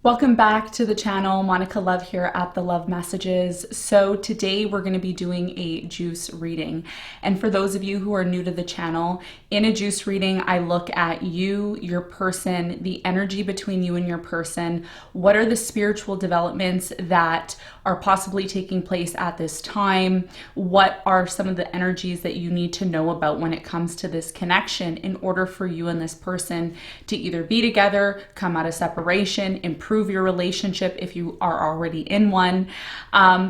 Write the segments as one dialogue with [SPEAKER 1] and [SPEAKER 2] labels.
[SPEAKER 1] Welcome back to the channel. Monica Love here at The Love Messages. So today we're going to be doing a juice reading. And for those of you who are new to the channel, in a juice reading, I look at you, your person, the energy between you and your person. What are the spiritual developments that are possibly taking place at this time? What are some of the energies that you need to know about when it comes to this connection in order for you and this person to either be together, come out of separation, improve your relationship if you are already in one.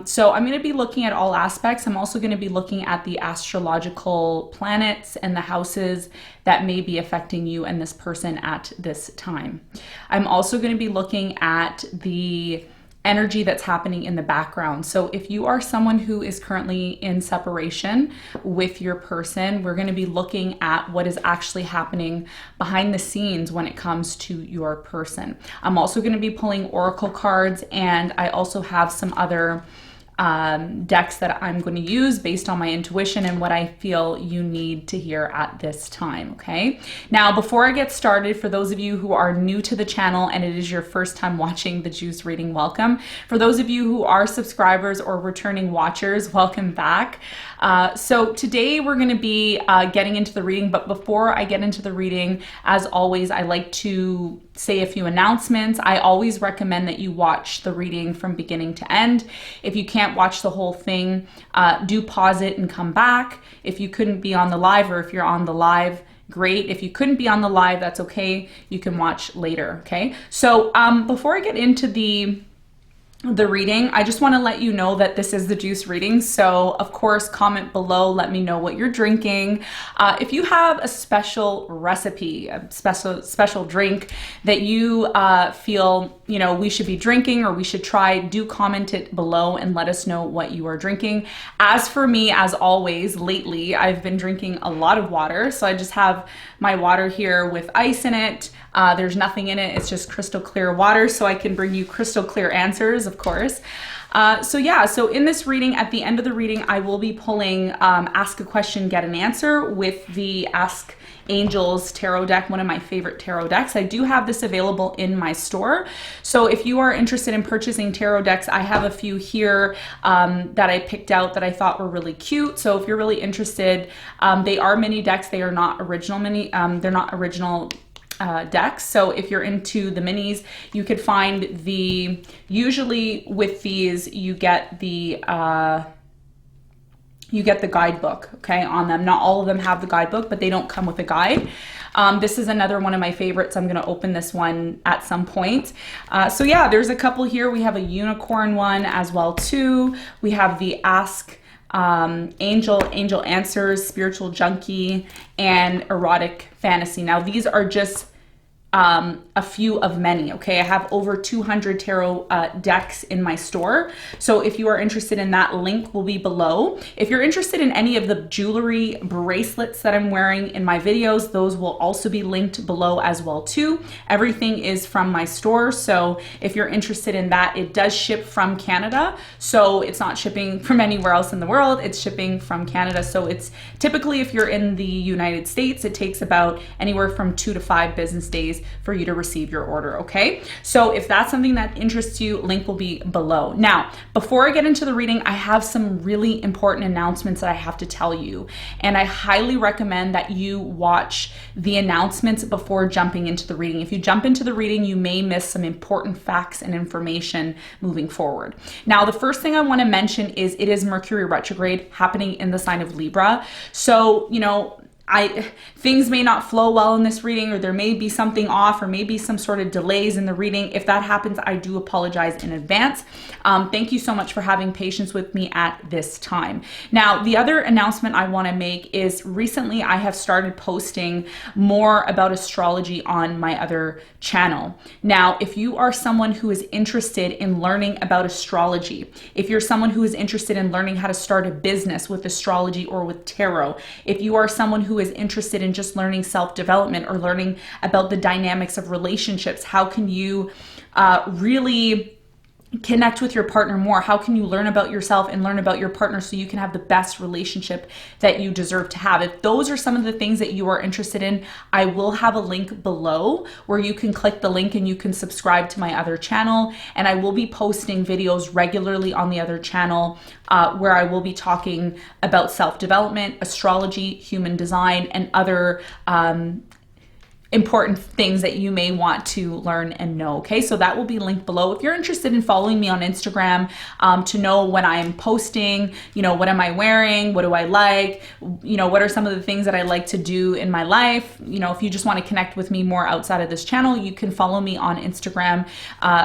[SPEAKER 1] So I'm going to be looking at all aspects. I'm also going to be looking at the astrological planets and the houses that may be affecting you and this person at this time. I'm also going to be looking at the energy that's happening in the background. So if you are someone who is currently in separation with your person, we're going to be looking at what is actually happening behind the scenes when it comes to your person. I'm also going to be pulling oracle cards, and I also have some other decks that I'm going to use based on my intuition and what I feel you need to hear at this time. Okay. Now, before I get started, for those of you who are new to the channel and it is your first time watching the juice reading, welcome. For those of you who are subscribers or returning watchers, welcome back. So today we're going to be getting into the reading, but before I get into the reading, as always, I like to say a few announcements. I always recommend that you watch the reading from beginning to end. If you can't watch the whole thing, do pause it and come back. If you couldn't be on the live, or if you're on the live, great. If you couldn't be on the live, that's okay. You can watch later. Okay. So before I get into the reading, I just want to let you know that this is the juice reading. So of course, comment below, let me know what you're drinking. If you have a special recipe, a special drink that you feel, you know, we should be drinking or we should try, do comment it below and let us know what you are drinking. As for me, as always, lately, I've been drinking a lot of water. So I just have my water here with ice in it. There's nothing in it. It's just crystal clear water, so I can bring you crystal clear answers, of course. So in this reading, at the end of the reading, I will be pulling Ask a Question, Get an Answer with the Ask Angels tarot deck, one of my favorite tarot decks. I do have this available in my store. So if you are interested in purchasing tarot decks, I have a few here that I picked out that I thought were really cute. So if you're really interested, they are mini decks. They are not original they're not original decks. So if you're into the minis, you could find usually with these, you get the guidebook, okay, on them. Not all of them have the guidebook, but they don't come with a guide. This is another one of my favorites. I'm going to open this one at some point. So yeah, there's a couple here. We have a unicorn one as well too. We have the Ask Angel Answers, Spiritual Junkie, and Erotic Fantasy. Now these are just a few of many, okay? I have over 200 tarot decks in my store. So if you are interested in that, link will be below. If you're interested in any of the jewelry bracelets that I'm wearing in my videos, those will also be linked below as well too. Everything is from my store. So if you're interested in that, it does ship from Canada. So it's not shipping from anywhere else in the world. It's shipping from Canada. So it's typically, if you're in the United States, it takes about anywhere from 2 to 5 business days for you to receive your order, okay? So if that's something that interests you, link will be below. Now, before I get into the reading, I have some really important announcements that I have to tell you. And I highly recommend that you watch the announcements before jumping into the reading. If you jump into the reading, you may miss some important facts and information moving forward. Now, the first thing I want to mention is it is Mercury retrograde happening in the sign of Libra. So, you know, things may not flow well in this reading, or there may be something off, or maybe some sort of delays in the reading. If that happens, I do apologize in advance. Thank you so much for having patience with me at this time. Now, the other announcement I want to make is recently I have started posting more about astrology on my other channel. Now, if you are someone who is interested in learning about astrology, if you're someone who is interested in learning how to start a business with astrology or with tarot, if you are someone who is interested in just learning self-development or learning about the dynamics of relationships, how can you really connect with your partner more? How can you learn about yourself and learn about your partner so you can have the best relationship that you deserve to have? If those are some of the things that you are interested in, I will have a link below where you can click the link and you can subscribe to my other channel. And I will be posting videos regularly on the other channel where I will be talking about self-development, astrology, human design, and other important things that you may want to learn and know. Okay, so that will be linked below. If you're interested in following me on Instagram to know when I'm posting, you know, what am I wearing, what do I like, you know, what are some of the things that I like to do in my life, you know, if you just want to connect with me more outside of this channel, you can follow me on Instagram,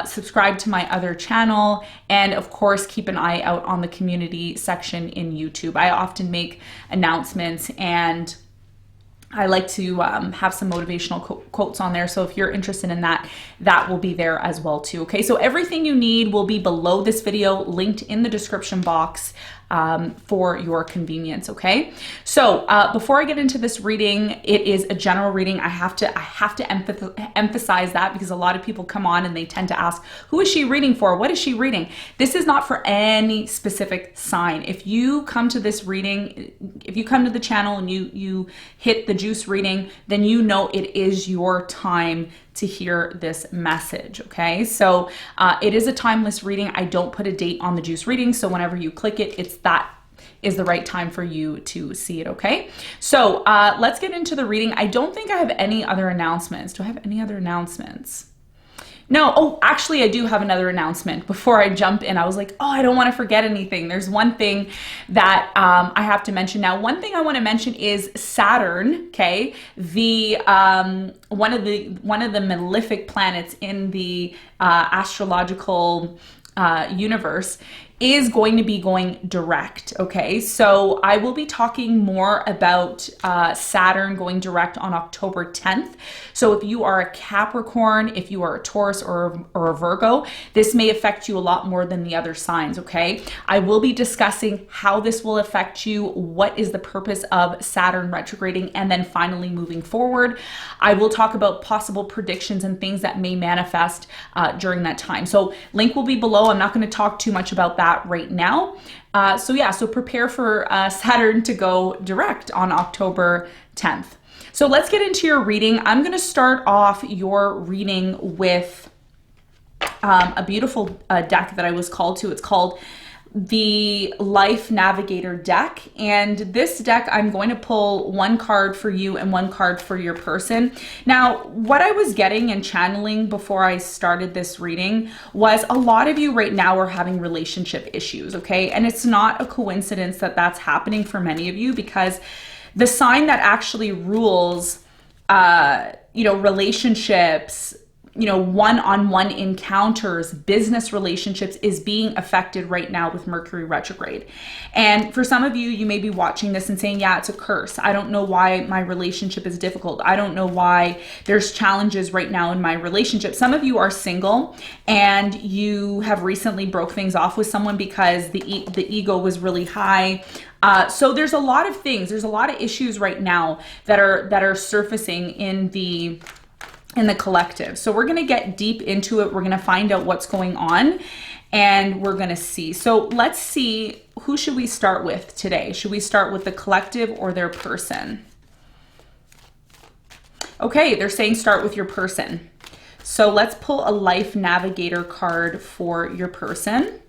[SPEAKER 1] subscribe to my other channel, and of course keep an eye out on the community section in YouTube. I often make announcements and I like to have some motivational quotes on there. So if you're interested in that, that will be there as well too. Okay, so everything you need will be below this video, linked in the description box for your convenience. Okay, so before I get into this reading, it is a general reading. I have to emphasize that because a lot of people come on and they tend to ask, who is she reading for? What is she reading? This is not for any specific sign. If you come to this reading, if you come to the channel and you hit the juice reading, then you know it is your time to hear this message. Okay, so it is a timeless reading. I don't put a date on the juice reading, so whenever you click it, that is the right time for you to see it. Okay, so let's get into the reading. I don't think I have any other announcements. Do I have any other announcements? No. Oh, actually I do have another announcement before I jump in. I was like, oh, I don't want to forget anything. There's one thing that I have to mention. Now, one thing I want to mention is Saturn, okay? The one of the malefic planets in the astrological universe is going to be going direct. Okay, so I will be talking more about Saturn going direct on October 10th. So if you are a Capricorn, if you are a Taurus or a Virgo, this may affect you a lot more than the other signs. Okay, I will be discussing how this will affect you, what is the purpose of Saturn retrograding, and then finally moving forward. I will talk about possible predictions and things that may manifest during that time. So link will be below. I'm not going to talk too much about that right now. So yeah, so prepare for Saturn to go direct on October 10th. So let's get into your reading. I'm going to start off your reading with a beautiful deck that I was called to. It's called the Life Navigator deck, and this deck I'm going to pull one card for you and one card for your person. Now, what I was getting and channeling before I started this reading was a lot of you right now are having relationship issues, okay? And it's not a coincidence that that's happening for many of you, because the sign that actually rules you know, relationships, you know, one-on-one encounters, business relationships is being affected right now with Mercury retrograde. And for some of you, you may be watching this and saying, yeah, it's a curse. I don't know why my relationship is difficult. I don't know why there's challenges right now in my relationship. Some of you are single and you have recently broke things off with someone because the ego was really high. So there's a lot of things, there's a lot of issues right now that are surfacing in the collective. So we're going to get deep into it. We're going to find out what's going on and we're going to see. So let's see, who should we start with today? Should we start with the collective or their person? Okay, they're saying start with your person. So let's pull a Life Navigator card for your person.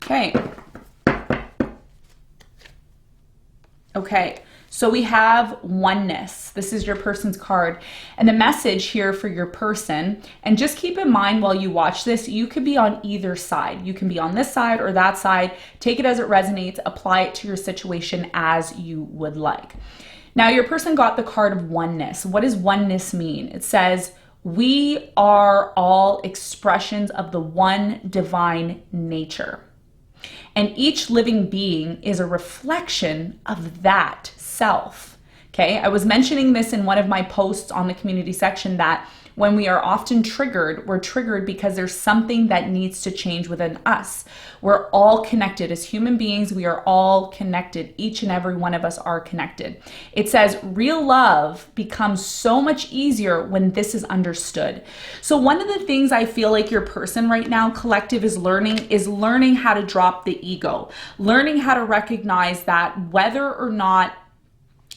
[SPEAKER 1] Okay. Okay, so we have oneness. This is your person's card. And the message here for your person, and just keep in mind while you watch this, you could be on either side. You can be on this side or that side. Take it as it resonates. Apply it to your situation as you would like. Now, your person got the card of oneness. What does oneness mean? It says, we are all expressions of the one divine nature. And each living being is a reflection of that self. Okay, I was mentioning this in one of my posts on the community section that when we are often triggered, we're triggered because there's something that needs to change within us. We're all connected as human beings. We are all connected. Each and every one of us are connected. It says real love becomes so much easier when this is understood. So one of the things I feel like your person right now, collective, is learning how to drop the ego, learning how to recognize that whether or not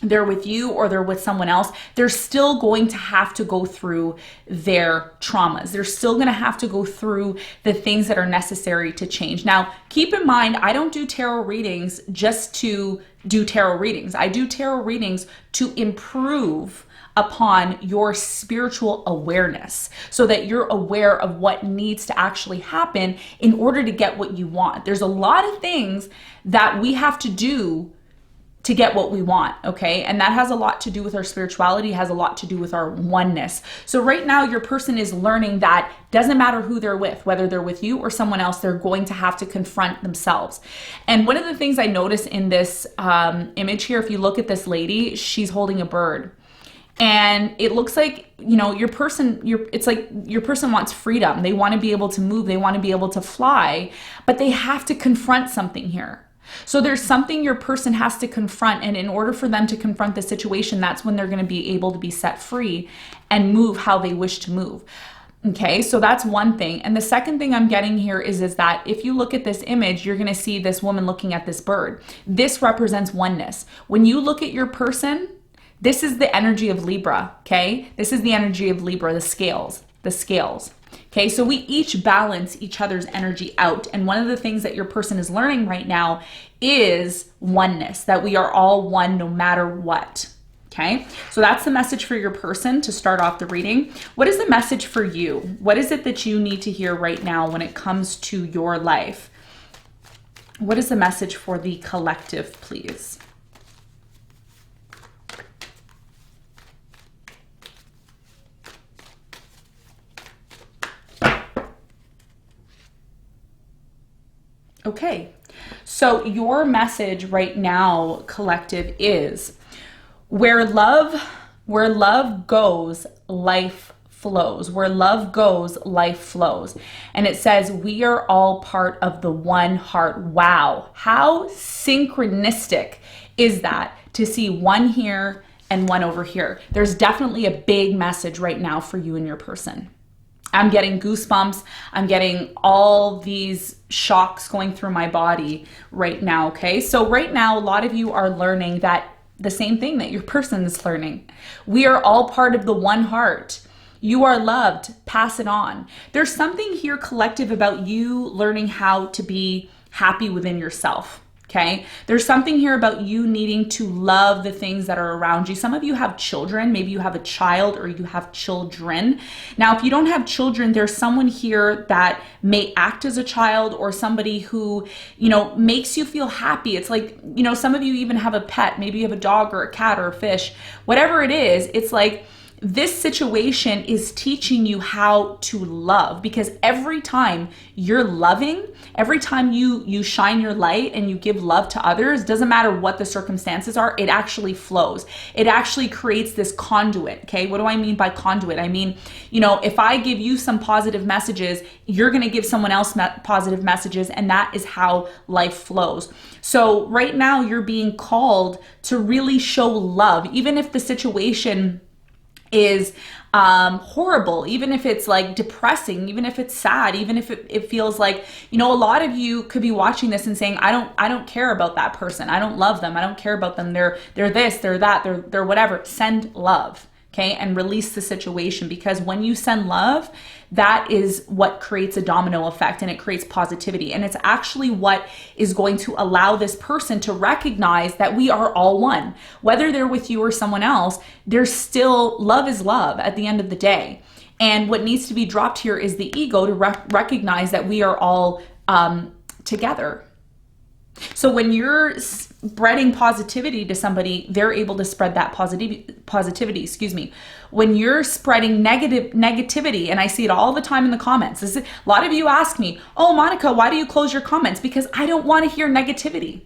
[SPEAKER 1] they're with you or they're with someone else, they're still going to have to go through their traumas. They're still going to have to go through the things that are necessary to change. Now, keep in mind, I don't do tarot readings just to do tarot readings. I do tarot readings to improve upon your spiritual awareness so that you're aware of what needs to actually happen in order to get what you want. There's a lot of things that we have to do to get what we want, okay? And that has a lot to do with our spirituality, has a lot to do with our oneness. So right now, your person is learning that doesn't matter who they're with, whether they're with you or someone else, they're going to have to confront themselves. And one of the things I notice in this image here, if you look at this lady, she's holding a bird. And it looks like, you know, it's like your person wants freedom. They want to be able to move. They want to be able to fly, but they have to confront something here. So there's something your person has to confront, and in order for them to confront the situation, that's when they're going to be able to be set free and move how they wish to move. Okay, so that's one thing. And the second thing I'm getting here is that if you look at this image, you're going to see this woman looking at this bird. This represents oneness. When you look at your person, this is the energy of Libra, okay? This is the energy of Libra, the scales. Okay, so we each balance each other's energy out. And one of the things that your person is learning right now is oneness, that we are all one no matter what. Okay, so that's the message for your person to start off the reading. What is the message for you? What is it that you need to hear right now when it comes to your life? What is the message for the collective, please? Okay, so your message right now, collective, is where love goes, life flows. Where love goes, life flows. And it says we are all part of the one heart. Wow, how synchronistic is that to see one here and one over here? There's definitely a big message right now for you and your person. I'm getting goosebumps. I'm getting all these shocks going through my body right now, okay? So right now, a lot of you are learning that the same thing that your person is learning. We are all part of the one heart. You are loved. Pass it on. There's something here, collective, about you learning how to be happy within yourself. Okay, there's something here about you needing to love the things that are around you. Some of you have children, maybe you have a child or you have children. Now, if you don't have children, there's someone here that may act as a child or somebody who, you know, makes you feel happy. It's like, you know, some of you even have a pet, maybe you have a dog or a cat or a fish, whatever it is. It's like, this situation is teaching you how to love, because every time you're loving, every time you shine your light and you give love to others, doesn't matter what the circumstances are, it actually flows. It actually creates this conduit, okay? What do I mean by conduit? I mean, you know, if I give you some positive messages, you're gonna give someone else positive messages, and that is how life flows. So right now you're being called to really show love, even if the situation is horrible, even if it's like depressing, even if it's sad, even if it feels like, you know, a lot of you could be watching this and saying, I don't care about that person. I don't love them. I don't care about them. They're this, they're that, they're whatever. Send love, okay? And release the situation, because when you send love, that is what creates a domino effect, and it creates positivity. And it's actually what is going to allow this person to recognize that we are all one. Whether they're with you or someone else, there's still, love is love at the end of the day. And what needs to be dropped here is the ego to recognize that we are all together. So when you're spreading positivity to somebody, they're able to spread that positivity, excuse me. When you're spreading negativity, and I see it all the time in the comments. A lot of you ask me, oh, Monica, why do you close your comments? Because I don't want to hear negativity.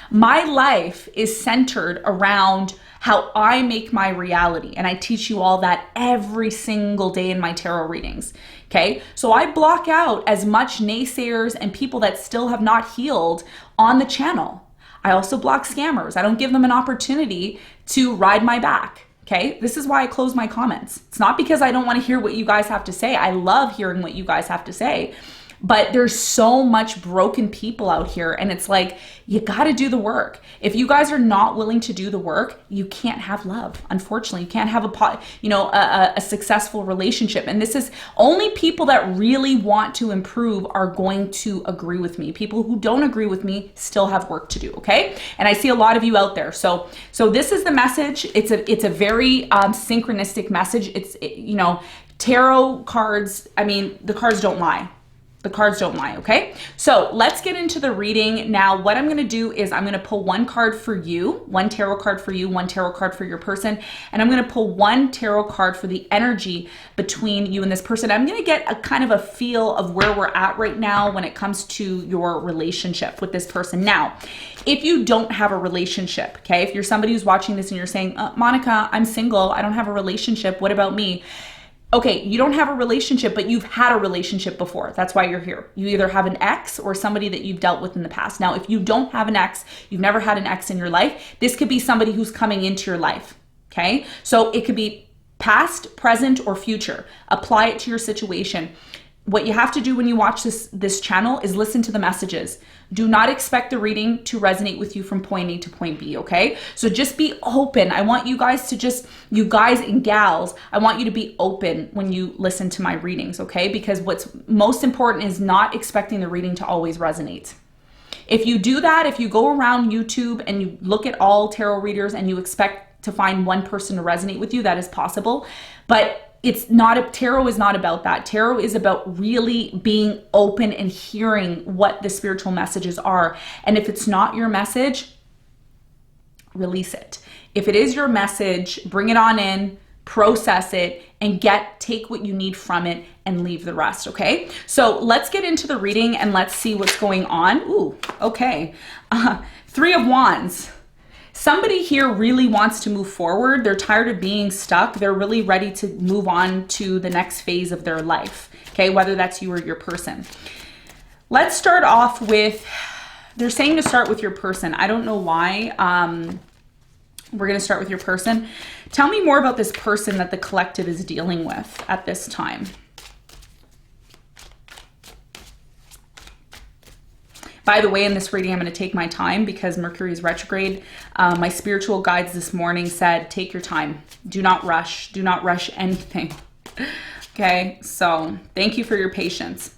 [SPEAKER 1] My life is centered around how I make my reality. And I teach you all that every single day in my tarot readings. Okay, so I block out as much naysayers and people that still have not healed on the channel. I also block scammers. I don't give them an opportunity to ride my back. Okay, this is why I close my comments. It's not because I don't want to hear what you guys have to say. I love hearing what you guys have to say. But there's so much broken people out here, and it's like, you got to do the work. If you guys are not willing to do the work, you can't have love. Unfortunately, you can't have a successful relationship. And this is only people that really want to improve are going to agree with me. People who don't agree with me still have work to do. Okay, and I see a lot of you out there. So this is the message. It's a very synchronistic message. Tarot cards. I mean, the cards don't lie. The cards don't lie, okay? So let's get into the reading. Now, what I'm gonna do is I'm gonna pull one card for you, one tarot card for you, one tarot card for your person, and I'm gonna pull one tarot card for the energy between you and this person. I'm gonna get a kind of a feel of where we're at right now when it comes to your relationship with this person. Now, if you don't have a relationship, okay? If you're somebody who's watching this and you're saying, Monica, I'm single, I don't have a relationship, what about me? Okay, you don't have a relationship, but you've had a relationship before. That's why you're here. You either have an ex or somebody that you've dealt with in the past. Now, if you don't have an ex, you've never had an ex in your life, this could be somebody who's coming into your life, okay? So it could be past, present, or future. Apply it to your situation. What you have to do when you watch this channel is listen to the messages. Do not expect the reading to resonate with you from point A to point B, okay? So just be open. I want you guys to you guys and gals, I want you to be open when you listen to my readings, okay? Because what's most important is not expecting the reading to always resonate. If you do that, if you go around YouTube and you look at all tarot readers and you expect to find one person to resonate with you, that is possible. But tarot is not about that. Tarot is about really being open and hearing what the spiritual messages are. And if it's not your message, release it. If it is your message, bring it on in, process it, and take what you need from it and leave the rest, okay? So let's get into the reading and let's see what's going on. Ooh, okay. Three of Wands. Somebody here really wants to move forward. They're tired of being stuck. They're really ready to move on to the next phase of their life, okay? Whether that's you or your person. Let's start off with, they're saying to start with your person. I don't know why. We're gonna start with your person. Tell me more about this person that the collective is dealing with at this time. By the way, in this reading, I'm going to take my time because Mercury is retrograde. My spiritual guides this morning said, take your time. Do not rush. Do not rush anything. Okay, so thank you for your patience.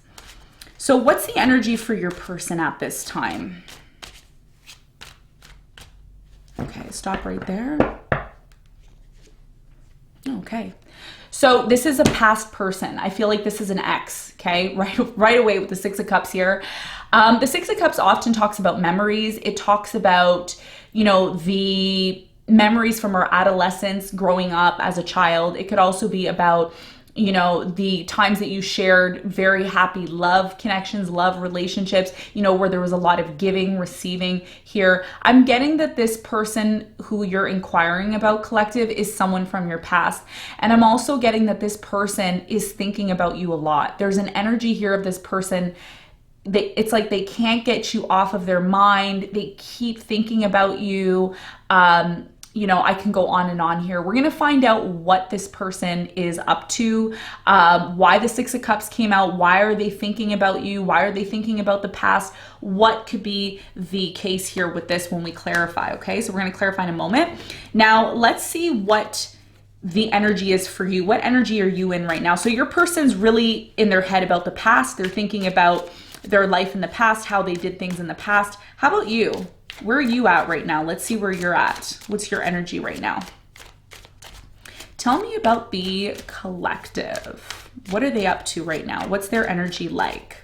[SPEAKER 1] So what's the energy for your person at this time? Okay, stop right there. Okay. So this is a past person. I feel like this is an ex, okay? Right away with the Six of Cups here. The Six of Cups often talks about memories. It talks about, the memories from our adolescence, growing up as a child. It could also be about, the times that you shared very happy love connections, love relationships, where there was a lot of giving, receiving here. I'm getting that this person who you're inquiring about, collective, is someone from your past. And I'm also getting that this person is thinking about you a lot. There's an energy here of this person. It's like they can't get you off of their mind. They keep thinking about you. I can go on and on here. We're going to find out what this person is up to, why the Six of Cups came out. Why are they thinking about you? Why are they thinking about the past? What could be the case here with this when we clarify? Okay, so we're going to clarify in a moment. Now, let's see what the energy is for you. What energy are you in right now? So your person's really in their head about the past. They're thinking about their life in the past, how they did things in the past. How about you? Where are you at right now? Let's see where you're at. What's your energy right now? Tell me about the collective. What are they up to right now? What's their energy like?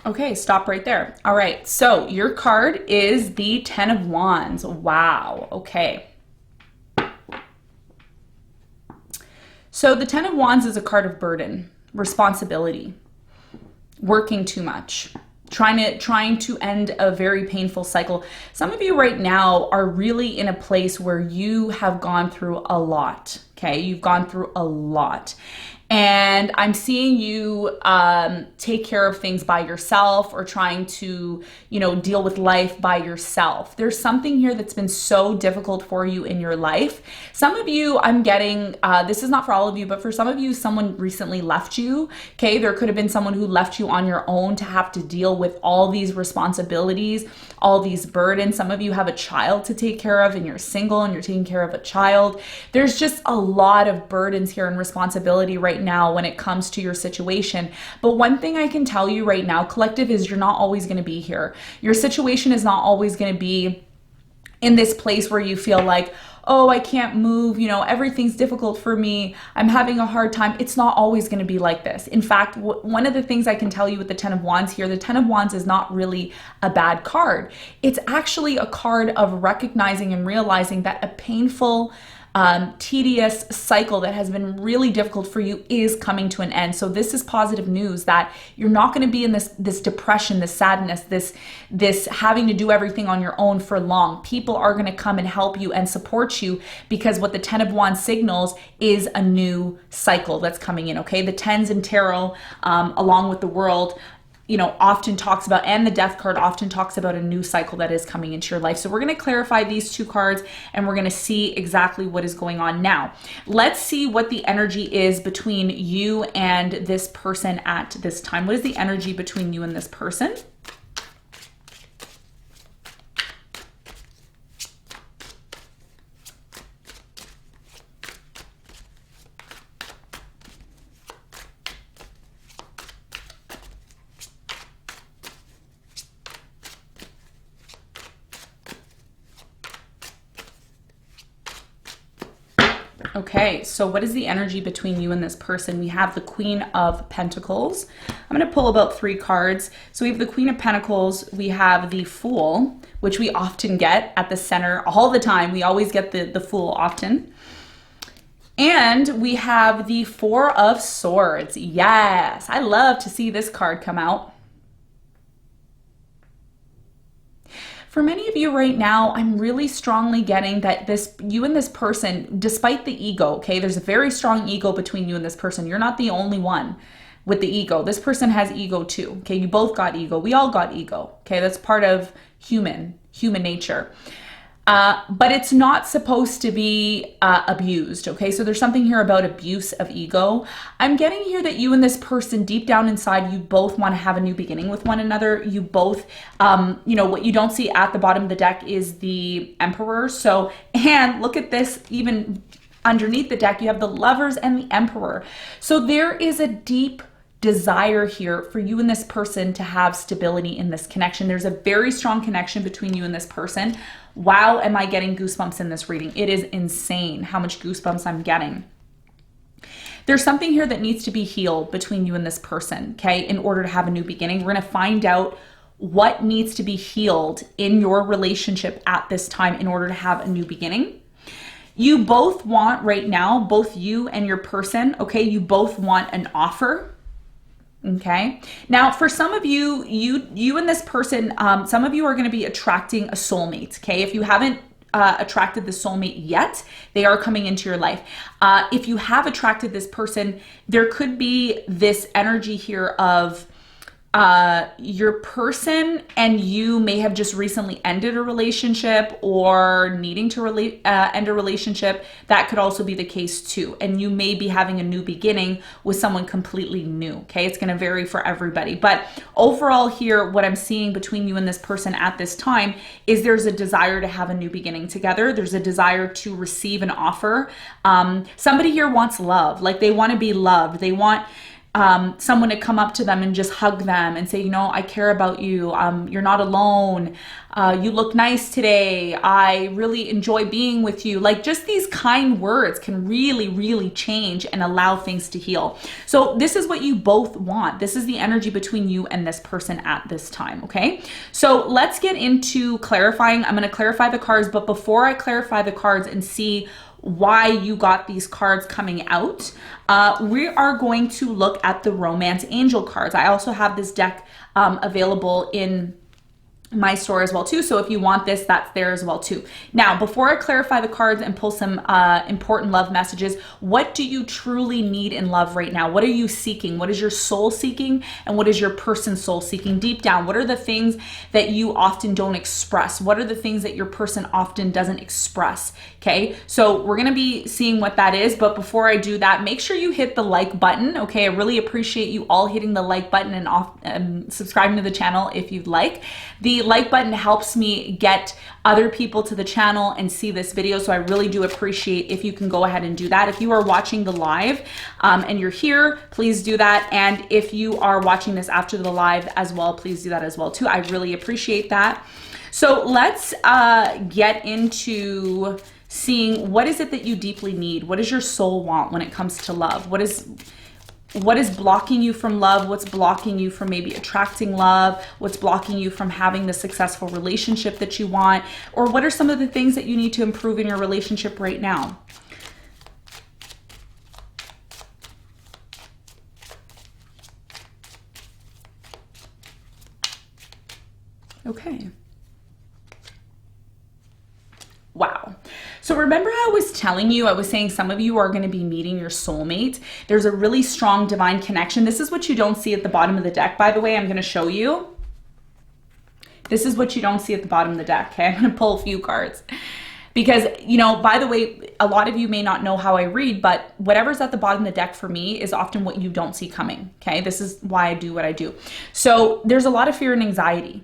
[SPEAKER 1] Okay, stop right there. All right, so your card is the Ten of Wands. Wow, okay. So the Ten of Wands is a card of burden, responsibility, working too much, trying to end a very painful cycle. Some of you right now are really in a place where you have gone through a lot, okay? You've gone through a lot. And I'm seeing you take care of things by yourself, or trying to, deal with life by yourself. There's something here that's been so difficult for you in your life. Some of you, I'm getting, this is not for all of you, but for some of you, someone recently left you, okay? There could have been someone who left you on your own to have to deal with all these responsibilities, all these burdens. Some of you have a child to take care of, and you're single and you're taking care of a child. There's just a lot of burdens here and responsibility right now when it comes to your situation. But one thing I can tell you right now, collective, is you're not always going to be here. Your situation is not always going to be in this place where you feel like, oh, I can't move, everything's difficult for me, I'm having a hard time. It's not always going to be like this. In fact, one of the things I can tell you with the Ten of Wands here, the Ten of Wands is not really a bad card. It's actually a card of recognizing and realizing that a painful, tedious cycle that has been really difficult for you is coming to an end. So this is positive news that you're not going to be in this depression, this sadness, this having to do everything on your own for long. People are going to come and help you and support you, because what the Ten of Wands signals is a new cycle that's coming in, okay? The tens in tarot, along with the world, often talks about, and the death card often talks about, a new cycle that is coming into your life. So we're going to clarify these two cards, and we're going to see exactly what is going on now. Let's see what the energy is between you and this person at this time. What is the energy between you and this person? Okay, so what is the energy between you and this person? We have the Queen of Pentacles. I'm going to pull about 3 cards. So we have the Queen of Pentacles, we have the Fool, which we often get at the center all the time. We always get the Fool often. And we have the Four of Swords. Yes, I love to see this card come out. For many of you right now, I'm really strongly getting that you and this person, despite the ego, okay, there's a very strong ego between you and this person. You're not the only one with the ego. This person has ego too, okay? You both got ego. We all got ego, okay? That's part of human nature. But it's not supposed to be abused, okay? So there's something here about abuse of ego. I'm getting here that you and this person, deep down inside, you both want to have a new beginning with one another. You both, what you don't see at the bottom of the deck is the Emperor. So, and look at this, even underneath the deck, you have the Lovers and the Emperor. So there is a deep desire here for you and this person to have stability in this connection. There's a very strong connection between you and this person. Wow, am I getting goosebumps in this reading? It is insane how much goosebumps I'm getting. There's something here that needs to be healed between you and this person, okay, in order to have a new beginning. We're going to find out what needs to be healed in your relationship at this time in order to have a new beginning. You both want right now, both you and your person, okay, you both want an offer. Okay. Now, for some of you, you and this person, some of you are going to be attracting a soulmate. Okay. If you haven't attracted the soulmate yet, they are coming into your life. If you have attracted this person, there could be this energy here of your person and you may have just recently ended a relationship or needing to end a relationship. That could also be the case too. And you may be having a new beginning with someone completely new. Okay. It's going to vary for everybody. But overall here, what I'm seeing between you and this person at this time is there's a desire to have a new beginning together. There's a desire to receive an offer. Somebody here wants love. Like they want to be loved. They want someone to come up to them and just hug them and say, I care about you. You're not alone. You look nice today. I really enjoy being with you. Like just these kind words can really, really change and allow things to heal. So this is what you both want. This is the energy between you and this person at this time. Okay. So let's get into clarifying. I'm going to clarify the cards, but before I clarify the cards and see why you got these cards coming out, we are going to look at the Romance Angel cards. I also have this deck available in my store as well too. So if you want this, that's there as well too. Now, before I clarify the cards and pull some important love messages, what do you truly need in love right now? What are you seeking? What is your soul seeking? And what is your person soul seeking deep down? What are the things that you often don't express? What are the things that your person often doesn't express? Okay, so we're gonna be seeing what that is. But before I do that, make sure you hit the like button. Okay, I really appreciate you all hitting the like button and subscribing to the channel if you'd like. The like button helps me get other people to the channel and see this video, so I really do appreciate if you can go ahead and do that. If you are watching the live and you're here, please do that. And if you are watching this after the live as well, please do that as well too. I really appreciate that. So let's get into seeing what is it that you deeply need. What does your soul want when it comes to love? What is blocking you from love? What's blocking you from maybe attracting love? What's blocking you from having the successful relationship that you want? Or what are some of the things that you need to improve in your relationship right now? Okay. Wow. So remember how I was telling you, I was saying some of you are going to be meeting your soulmate. There's a really strong divine connection. This is what you don't see at the bottom of the deck, by the way. I'm going to show you. This is what you don't see at the bottom of the deck. Okay, I'm going to pull a few cards. Because, you know, by the way, a lot of you may not know how I read, but whatever's at the bottom of the deck for me is often what you don't see coming. Okay, this is why I do what I do. So there's a lot of fear and anxiety.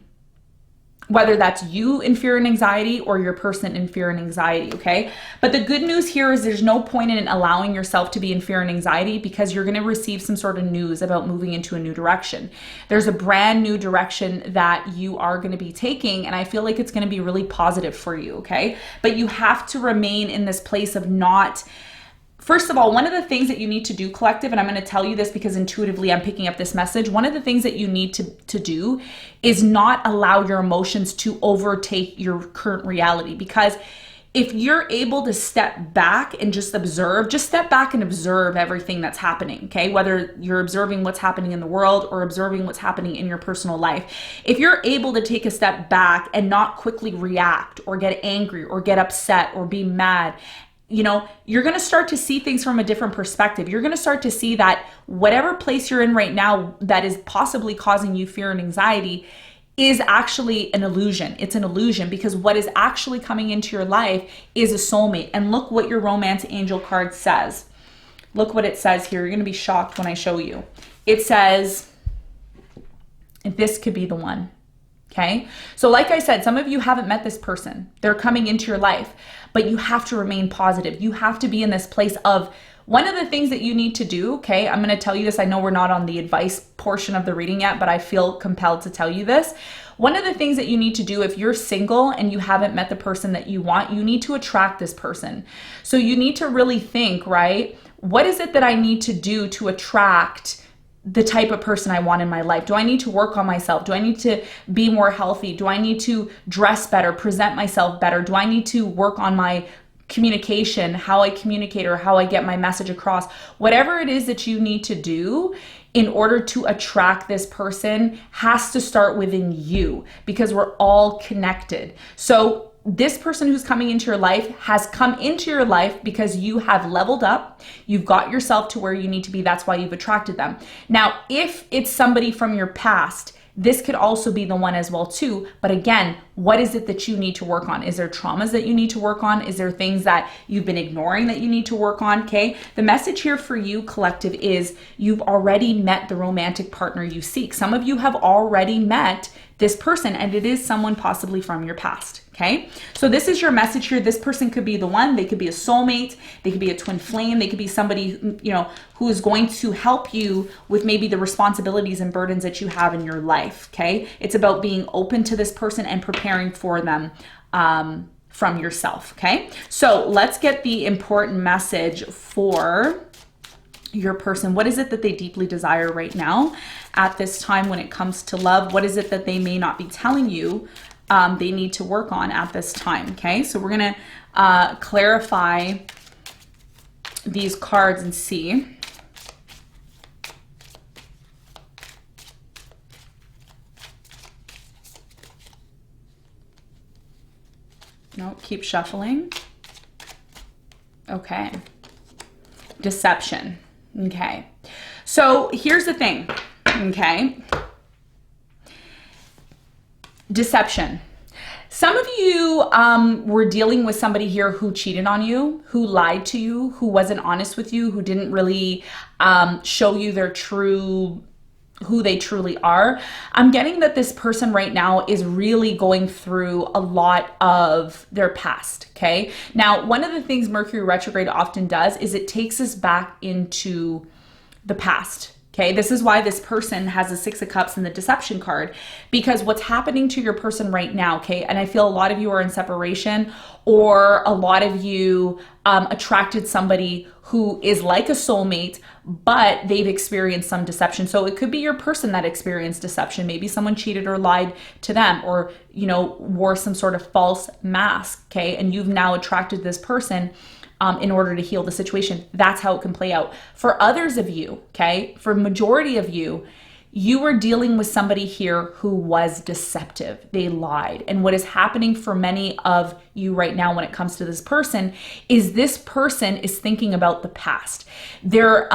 [SPEAKER 1] Whether that's you in fear and anxiety or your person in fear and anxiety, okay? But the good news here is there's no point in allowing yourself to be in fear and anxiety, because you're gonna receive some sort of news about moving into a new direction. There's a brand new direction that you are gonna be taking, and I feel like it's gonna be really positive for you, okay? But you have to remain in this place of not... First of all, one of the things that you need to do, collective, and I'm going to tell you this because intuitively I'm picking up this message, one of the things that you need to do is not allow your emotions to overtake your current reality. Because if you're able to step back and just observe, just step back and observe everything that's happening, okay? Whether you're observing what's happening in the world or observing what's happening in your personal life. If you're able to take a step back and not quickly react or get angry or get upset or be mad, you know, you're going to start to see things from a different perspective. You're going to start to see that whatever place you're in right now that is possibly causing you fear and anxiety is actually an illusion. It's an illusion, because what is actually coming into your life is a soulmate. And look what your Romance Angel card says. Look what it says here. You're going to be shocked when I show you. It says, this could be the one. Okay. So like I said, some of you haven't met this person. They're coming into your life, but you have to remain positive. You have to be in this place of, one of the things that you need to do, okay, I'm going to tell you this. I know we're not on the advice portion of the reading yet, but I feel compelled to tell you this. One of the things that you need to do if you're single and you haven't met the person that you want, you need to attract this person. So you need to really think, right? What is it that I need to do to attract the type of person I want in my life? Do I need to work on myself? Do I need to be more healthy? Do I need to dress better, present myself better? Do I need to work on my communication, how I communicate or how I get my message across? Whatever it is that you need to do in order to attract this person has to start within you, because we're all connected. So this person who's coming into your life has come into your life because you have leveled up. You've got yourself to where you need to be. That's why you've attracted them. Now, if it's somebody from your past, this could also be the one as well too. But again, what is it that you need to work on? Is there traumas that you need to work on? Is there things that you've been ignoring that you need to work on? Okay. The message here for you, collective, is you've already met the romantic partner you seek. Some of you have already met this person, and it is someone possibly from your past. Okay, so this is your message here. This person could be the one. They could be a soulmate. They could be a twin flame. They could be somebody, you know, who is going to help you with maybe the responsibilities and burdens that you have in your life. Okay, it's about being open to this person and preparing for them from yourself. Okay, so let's get the important message for your person. What is it that they deeply desire right now at this time when it comes to love? What is it that they may not be telling you they need to work on at this time? Okay, so we're gonna clarify these cards and see. No, keep shuffling. Okay. Deception. Okay. So here's the thing. Okay. Deception. Some of you were dealing with somebody here who cheated on you, who lied to you, who wasn't honest with you, who didn't really show you their true, who they truly are. I'm getting that this person right now is really going through a lot of their past, okay? Now, one of the things Mercury retrograde often does is it takes us back into the past. Okay, this is why this person has the Six of Cups and the Deception card, because what's happening to your person right now, okay, and I feel a lot of you are in separation, or a lot of you attracted somebody who is like a soulmate, but they've experienced some deception. So it could be your person that experienced deception. Maybe someone cheated or lied to them, or, you know, wore some sort of false mask, okay, and you've now attracted this person in order to heal the situation. That's how it can play out. For others of you, okay, for majority of you, you were dealing with somebody here who was deceptive. They lied. And what is happening for many of you right now when it comes to this person is this person is thinking about the past. They're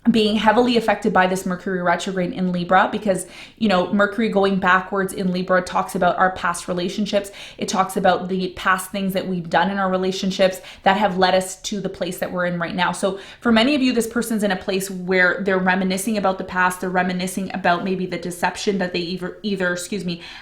[SPEAKER 1] being heavily affected by this Mercury retrograde in Libra, because, you know, Mercury going backwards in Libra talks about our past relationships. It talks about the past things that we've done in our relationships that have led us to the place that we're in right now. So for many of you, this person's in a place where they're reminiscing about the past. They're reminiscing about maybe the deception that they either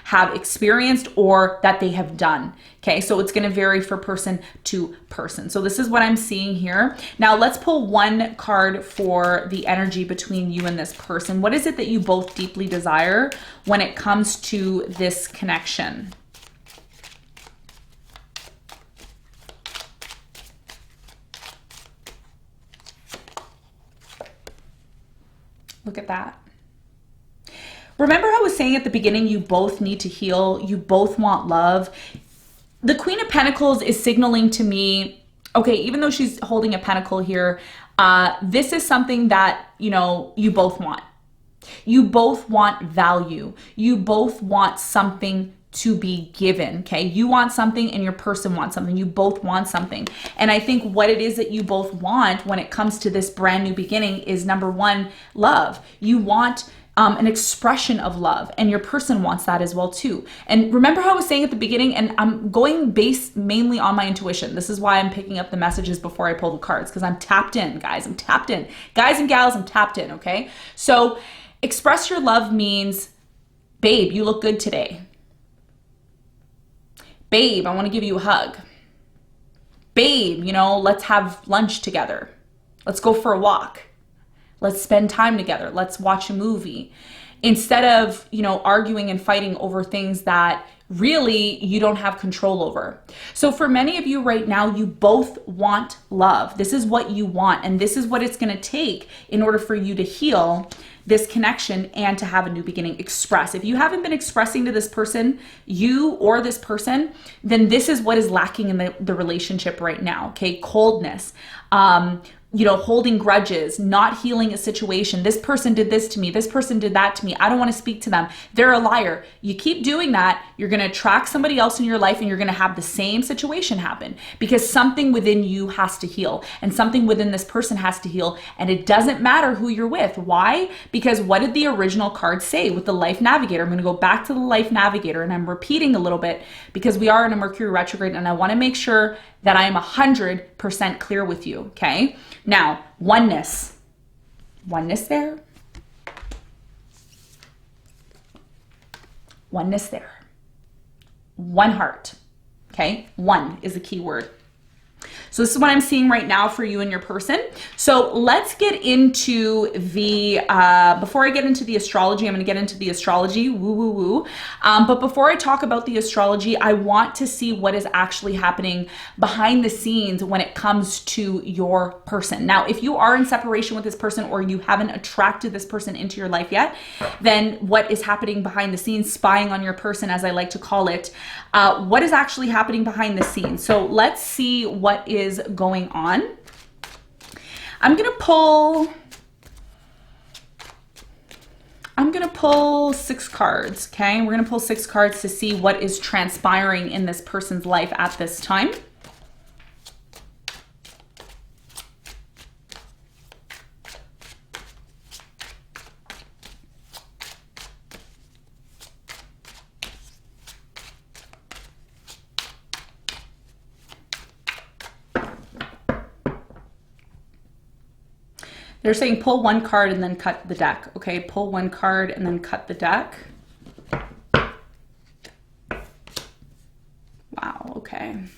[SPEAKER 1] have experienced or that they have done. Okay, so it's going to vary for person to person. So this is what I'm seeing here. Now let's pull one card for the energy between you and this person. What is it that you both deeply desire when it comes to this connection? Look at that. Remember how I was saying at the beginning, you both need to heal. You both want love. The Queen of Pentacles is signaling to me, okay, even though she's holding a pentacle here, this is something that, you know, you both want. You both want value. You both want something to be given, okay? You want something and your person wants something. You both want something. And I think what it is that you both want when it comes to this brand new beginning is, number one, love. You want an expression of love, and your person wants that as well too. And remember how I was saying at the beginning, and I'm going based mainly on my intuition. This is why I'm picking up the messages before I pull the cards, because I'm tapped in, guys. I'm tapped in. Guys and gals, I'm tapped in, okay? So express your love means, babe, you look good today. Babe, I want to give you a hug. Babe, you know, let's have lunch together. Let's go for a walk. Let's spend time together. Let's watch a movie. Instead of, you know, arguing and fighting over things that really you don't have control over. So for many of you right now, you both want love. This is what you want, and this is what it's going to take in order for you to heal this connection and to have a new beginning. Express. If you haven't been expressing to this person, you or this person, then this is what is lacking in the relationship right now. Okay, coldness, you know, holding grudges, not healing a situation. This person did this to me. This person did that to me. I don't want to speak to them. They're a liar. You keep doing that, you're going to attract somebody else in your life, and you're going to have the same situation happen, because something within you has to heal, and something within this person has to heal. And it doesn't matter who you're with. Why? Because what did the original card say with the Life Navigator? I'm going to go back to the Life Navigator, and I'm repeating a little bit because we are in a Mercury retrograde, and I want to make sure that I am 100% clear with you, okay? Now, oneness. Oneness there. Oneness there. One heart, okay? One is a key word. So this is what I'm seeing right now for you and your person. So let's get into the, before I get into the astrology, I'm going to get into the astrology, woo, woo, woo. But before I talk about the astrology, I want to see what is actually happening behind the scenes when it comes to your person. Now, if you are in separation with this person, or you haven't attracted this person into your life yet, then what is happening behind the scenes, spying on your person, as I like to call it, what is actually happening behind the scenes? So let's see what is going on. I'm going to pull 6 cards, okay? We're going to pull 6 cards to see what is transpiring in this person's life at this time. They're saying pull 1 card and then cut the deck. Okay, pull 1 card and then cut the deck. Wow, okay. I'm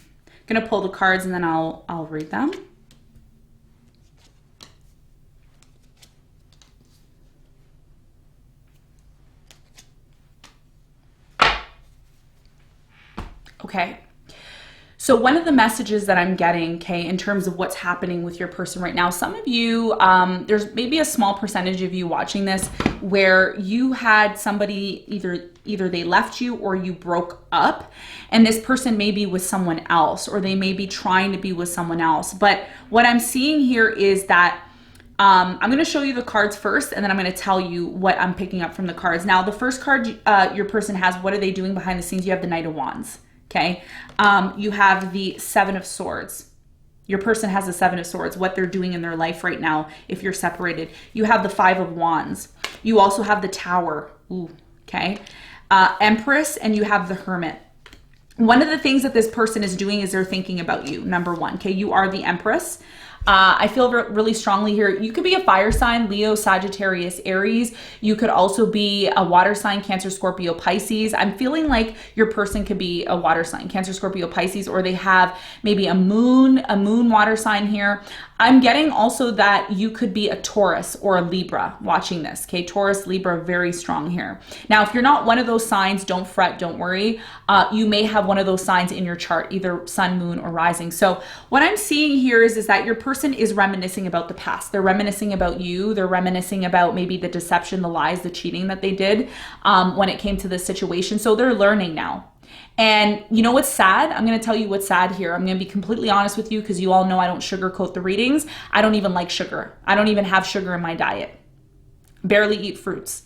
[SPEAKER 1] gonna pull the cards and then I'll read them. Okay. So one of the messages that I'm getting, okay, in terms of what's happening with your person right now, some of you, there's maybe a small percentage of you watching this where you had somebody, either they left you or you broke up, and this person may be with someone else, or they may be trying to be with someone else. But what I'm seeing here is that I'm going to show you the cards first, and then I'm going to tell you what I'm picking up from the cards. Now, the first card your person has, what are they doing behind the scenes? You have the Knight of Wands. Okay, you have the 7 of Swords. Your person has the 7 of Swords, what they're doing in their life right now if you're separated. You have the 5 of Wands. You also have the Tower. Ooh, okay. Empress, and you have the Hermit. One of the things that this person is doing is they're thinking about you, number 1. Okay, you are the Empress. I feel really strongly here. You could be a fire sign, Leo, Sagittarius, Aries. You could also be a water sign, Cancer, Scorpio, Pisces. I'm feeling like your person could be a water sign, Cancer, Scorpio, Pisces, or they have maybe a moon water sign here. I'm getting also that you could be a Taurus or a Libra watching this. Okay, Taurus, Libra, very strong here. Now, if you're not one of those signs, don't fret, don't worry. You may have one of those signs in your chart, either sun, moon, or rising. So what I'm seeing here is that your person is reminiscing about the past. They're reminiscing about you. They're reminiscing about maybe the deception, the lies, the cheating that they did when it came to this situation. So they're learning now. And you know what's sad? I'm going to tell you what's sad here. I'm going to be completely honest with you because you all know I don't sugarcoat the readings. I don't even like sugar. I don't even have sugar in my diet. Barely eat fruits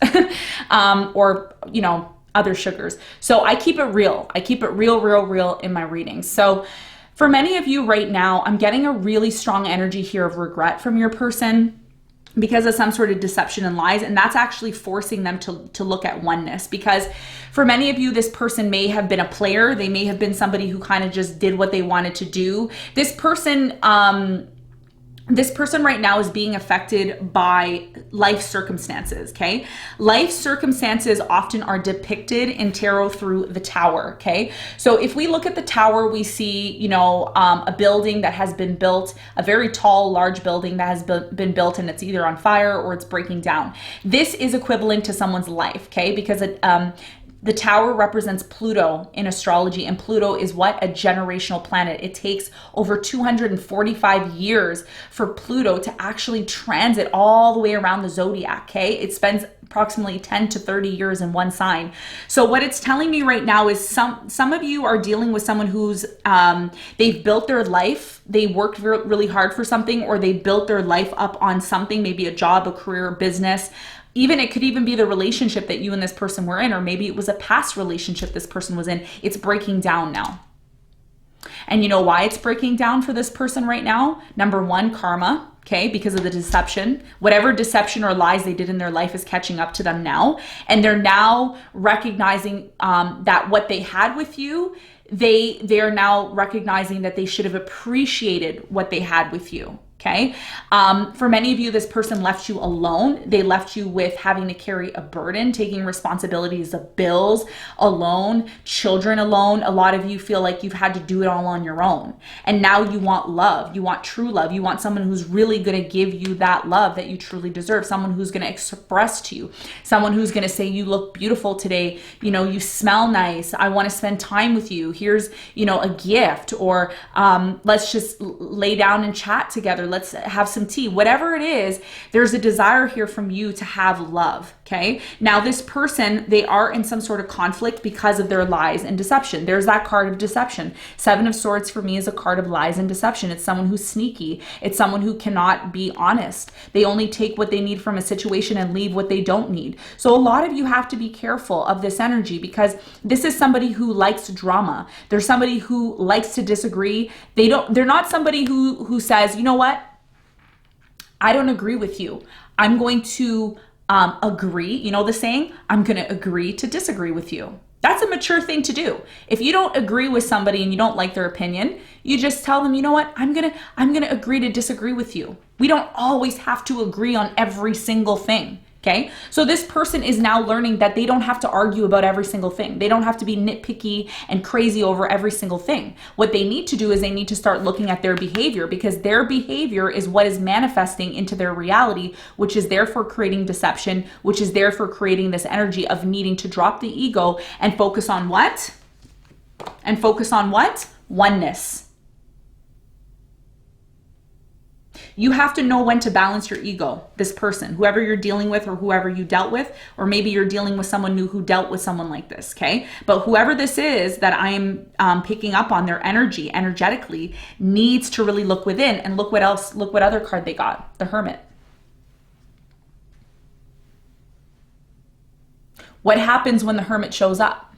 [SPEAKER 1] or, you know, other sugars. So I keep it real. I keep it real in my readings. So for many of you right now, I'm getting a really strong energy here of regret from your person because of some sort of deception and lies. And that's actually forcing them to look at oneness, because for many of you, this person may have been a player. They may have been somebody who kind of just did what they wanted to do. This person right now is being affected by life circumstances, okay? Life circumstances often are depicted in tarot through the Tower, okay? So if we look at the Tower, we see, you know, a building that has been built, a very tall, large building that has been built, and it's either on fire or it's breaking down. This is equivalent to someone's life, okay? Because the Tower represents Pluto in astrology, and Pluto is what? A generational planet. It takes over 245 years for Pluto to actually transit all the way around the zodiac, okay? It spends approximately 10 to 30 years in one sign. So what it's telling me right now is some of you are dealing with someone who's, they've built their life, they worked really hard for something, or they built their life up on something, maybe a job, a career, a business. Even it could even be the relationship that you and this person were in, or maybe it was a past relationship this person was in. It's breaking down now. And you know why it's breaking down for this person right now? Number 1, karma, okay, because of the deception. Whatever deception or lies they did in their life is catching up to them now. And they're now recognizing that what they had with you, they're now recognizing that they should have appreciated what they had with you. Okay. For many of you, this person left you alone. They left you with having to carry a burden, taking responsibilities of bills alone, children alone. A lot of you feel like you've had to do it all on your own. And now you want love. You want true love. You want someone who's really going to give you that love that you truly deserve. Someone who's going to express to you. Someone who's going to say, you look beautiful today. You know, you smell nice. I want to spend time with you. Here's, you know, a gift, or let's just lay down and chat together. let's have some tea, whatever it is, there's a desire here from you to have love, okay? Now this person, they are in some sort of conflict because of their lies and deception. There's that card of deception. Seven of Swords for me is a card of lies and deception. It's someone who's sneaky. It's someone who cannot be honest. They only take what they need from a situation and leave what they don't need. So a lot of you have to be careful of this energy, because this is somebody who likes drama. They're somebody who likes to disagree. They're not somebody who says, you know what? I don't agree with you. I'm going to agree. You know the saying, I'm going to agree to disagree with you. That's a mature thing to do. If you don't agree with somebody and you don't like their opinion, you just tell them, you know what? I'm going to agree to disagree with you. We don't always have to agree on every single thing. Okay, so this person is now learning that they don't have to argue about every single thing. They don't have to be nitpicky and crazy over every single thing. What they need to do is they need to start looking at their behavior, because their behavior is what is manifesting into their reality, which is therefore creating deception, which is therefore creating this energy of needing to drop the ego and focus on what? And focus on what? Oneness. You have to know when to balance your ego, this person, whoever you're dealing with or whoever you dealt with, or maybe you're dealing with someone new who dealt with someone like this, okay? But whoever this is that I'm picking up on, their energy, energetically, needs to really look within. And look what else, look what other card they got, the Hermit. What happens when the Hermit shows up?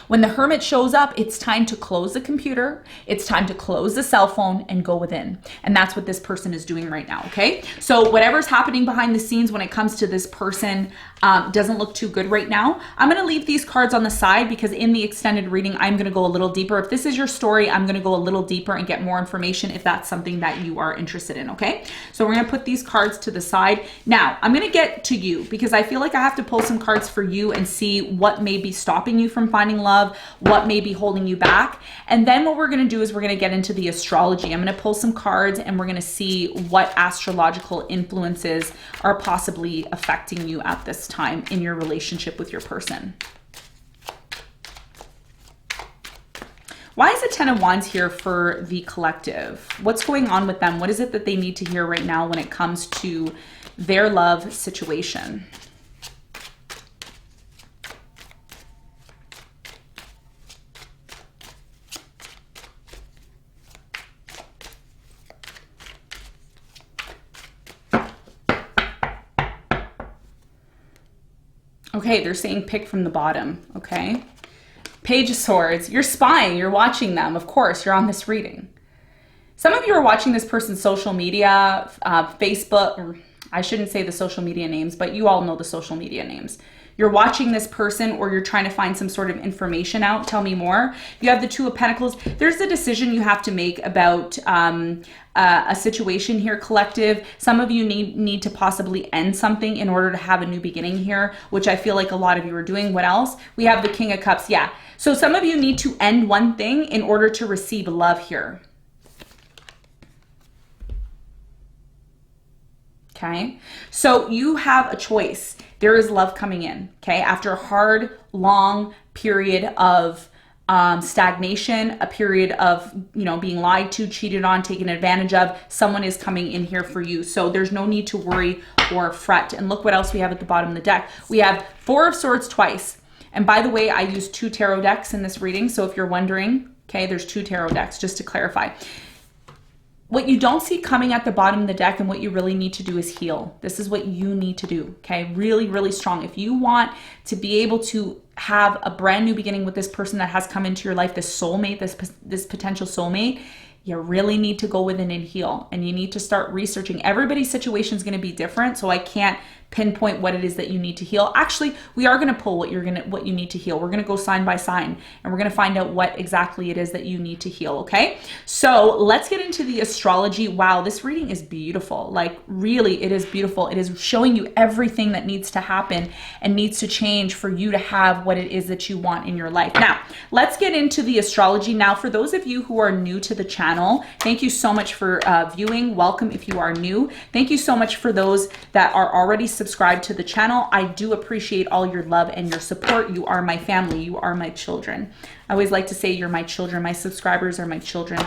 [SPEAKER 1] When the Hermit shows up, it's time to close the computer. It's time to close the cell phone and go within. And that's what this person is doing right now, okay? So whatever's happening behind the scenes when it comes to this person doesn't look too good right now. I'm going to leave these cards on the side, because in the extended reading, I'm going to go a little deeper. If this is your story, I'm going to go a little deeper and get more information if that's something that you are interested in, okay? So we're going to put these cards to the side. Now, I'm going to get to you, because I feel like I have to pull some cards for you and see what may be stopping you from finding love, what may be holding you back. And then what we're going to do is we're going to get into the astrology. I'm going to pull some cards and we're going to see what astrological influences are possibly affecting you at this time in your relationship with your person. Why is the Ten of Wands here for the collective? What's going on with them? What is it that they need to hear right now when it comes to their love situation? Okay, they're saying pick from the bottom, okay? Page of Swords, you're spying, you're watching them. Of course, you're on this reading. Some of you are watching this person's social media, Facebook, or I shouldn't say the social media names, but you all know the social media names. You're watching this person, or you're trying to find some sort of information out. Tell me more. You have the Two of Pentacles. There's a decision you have to make about a situation here, collective. Some of you need to possibly end something in order to have a new beginning here, which I feel like a lot of you are doing. What else? We have the King of Cups. Yeah. So some of you need to end one thing in order to receive love here. Okay. So you have a choice. There is love coming in, okay? After a hard, long period of stagnation, a period of, you know, being lied to, cheated on, taken advantage of, someone is coming in here for you. So there's no need to worry or fret. And look what else we have at the bottom of the deck. We have Four of Swords twice. And by the way, I used 2 tarot decks in this reading. So if you're wondering, okay, there's 2 tarot decks, just to clarify. What you don't see coming at the bottom of the deck and what you really need to do is heal. This is what you need to do, okay? Really, really strong. If you want to be able to have a brand new beginning with this person that has come into your life, this soulmate, this potential soulmate, you really need to go within and heal. And you need to start researching. Everybody's situation is going to be different, so I can't pinpoint what it is that you need to heal. Actually, we are going to pull what you need to heal. We're going to go sign by sign, and we're going to find out what exactly it is that you need to heal, okay? So let's get into the astrology. Wow, this reading is beautiful. Like, really, it is beautiful. It is showing you everything that needs to happen and needs to change for you to have what it is that you want in your life. Now, let's get into the astrology. Now, for those of you who are new to the channel, thank you so much for viewing. Welcome if you are new. Thank you so much for those that are already subscribed to the channel. I do appreciate all your love and your support. You are my family. You are my children. I always like to say you're my children. My subscribers are my children.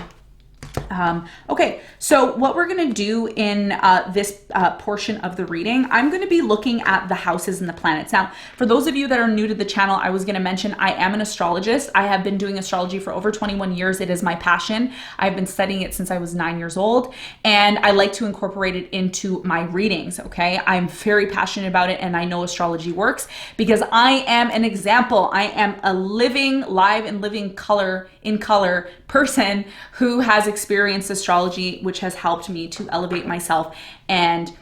[SPEAKER 1] Okay, so what we're going to do in this portion of the reading, I'm going to be looking at the houses and the planets. Now, for those of you that are new to the channel, I was going to mention I am an astrologist. I have been doing astrology for over 21 years. It is my passion. I've been studying it since I was 9 years old, and I like to incorporate it into my readings, okay? I'm very passionate about it, and I know astrology works because I am an example. I am a living, live and living in color person who has experienced astrology, which has helped me to elevate myself and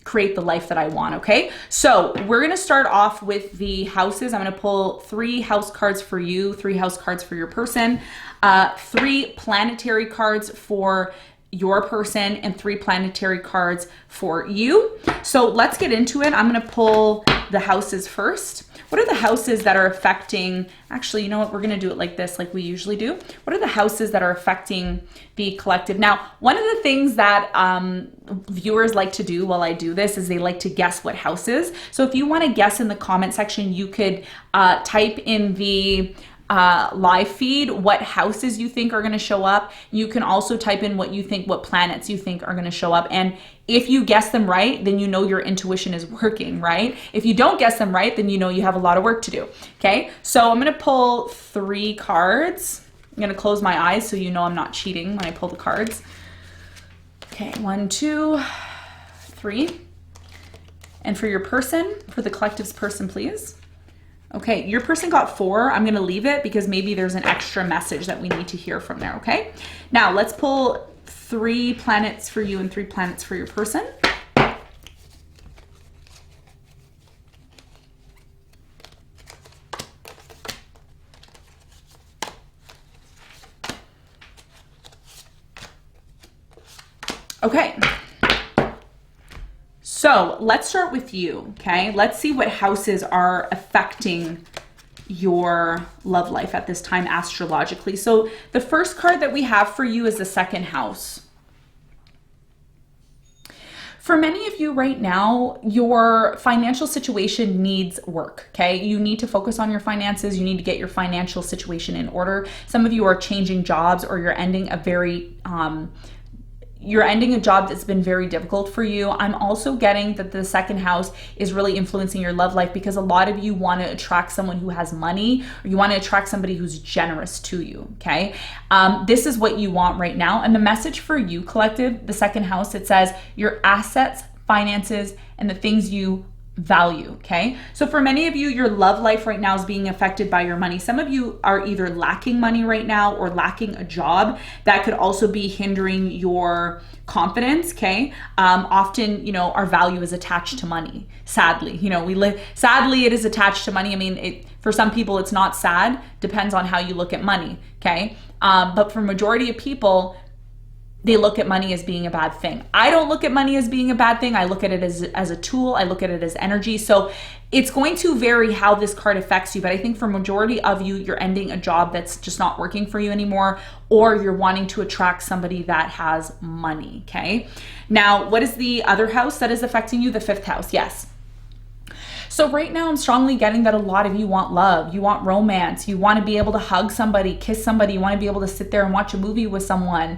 [SPEAKER 1] create the life that I want, okay? So we're going to start off with the houses. I'm going to pull 3 house cards for you, 3 house cards for your person, 3 planetary cards for your person, and 3 planetary cards for you. So let's get into it. I'm going to pull the houses first. What are the houses that are affecting, actually, you know what, we're going to do it like this, like we usually do. What are the houses that are affecting the collective? Now, one of the things that viewers like to do while I do this is they like to guess what houses. So if you want to guess in the comment section, you could type in the live feed what houses you think are going to show up. You can also type in what you think, what planets you think are going to show up. And if you guess them right, then you know your intuition is working, right? If you don't guess them right, then you know you have a lot of work to do. Okay, so I'm going to pull 3 cards. I'm going to close my eyes so you know I'm not cheating when I pull the cards. Okay, 1, 2, 3. And for your person, for the collective's person, please. Okay, your person got 4. I'm going to leave it because maybe there's an extra message that we need to hear from there, okay? Now, let's pull 3 planets for you and 3 planets for your person. Okay. So let's start with you, okay? Let's see what houses are affecting your love life at this time astrologically. So the first card that we have for you is the 2nd house. For many of you right now, your financial situation needs work, okay? You need to focus on your finances. You need to get your financial situation in order. Some of you are changing jobs, or you're ending a job that's been very difficult for you. I'm also getting that the 2nd house is really influencing your love life because a lot of you want to attract someone who has money, or you want to attract somebody who's generous to you, okay? This is what you want right now. And the message for you, collective, the 2nd house, it says your assets, finances, and the things you value, okay? So for many of you, your love life right now is being affected by your money. Some of you are either lacking money right now or lacking a job that could also be hindering your confidence, okay? Often, you know, our value is attached to money. Sadly, you know, sadly, it is attached to money. I mean, for some people, it's not sad. Depends on how you look at money, okay? But for majority of people, they look at money as being a bad thing. I don't look at money as being a bad thing. I look at it as a tool. I look at it as energy. So it's going to vary how this card affects you. But I think for majority of you, you're ending a job that's just not working for you anymore, or you're wanting to attract somebody that has money, okay? Now, what is the other house that is affecting you? The 5th house, yes. So right now I'm strongly getting that a lot of you want love, you want romance, you want to be able to hug somebody, kiss somebody, you want to be able to sit there and watch a movie with someone.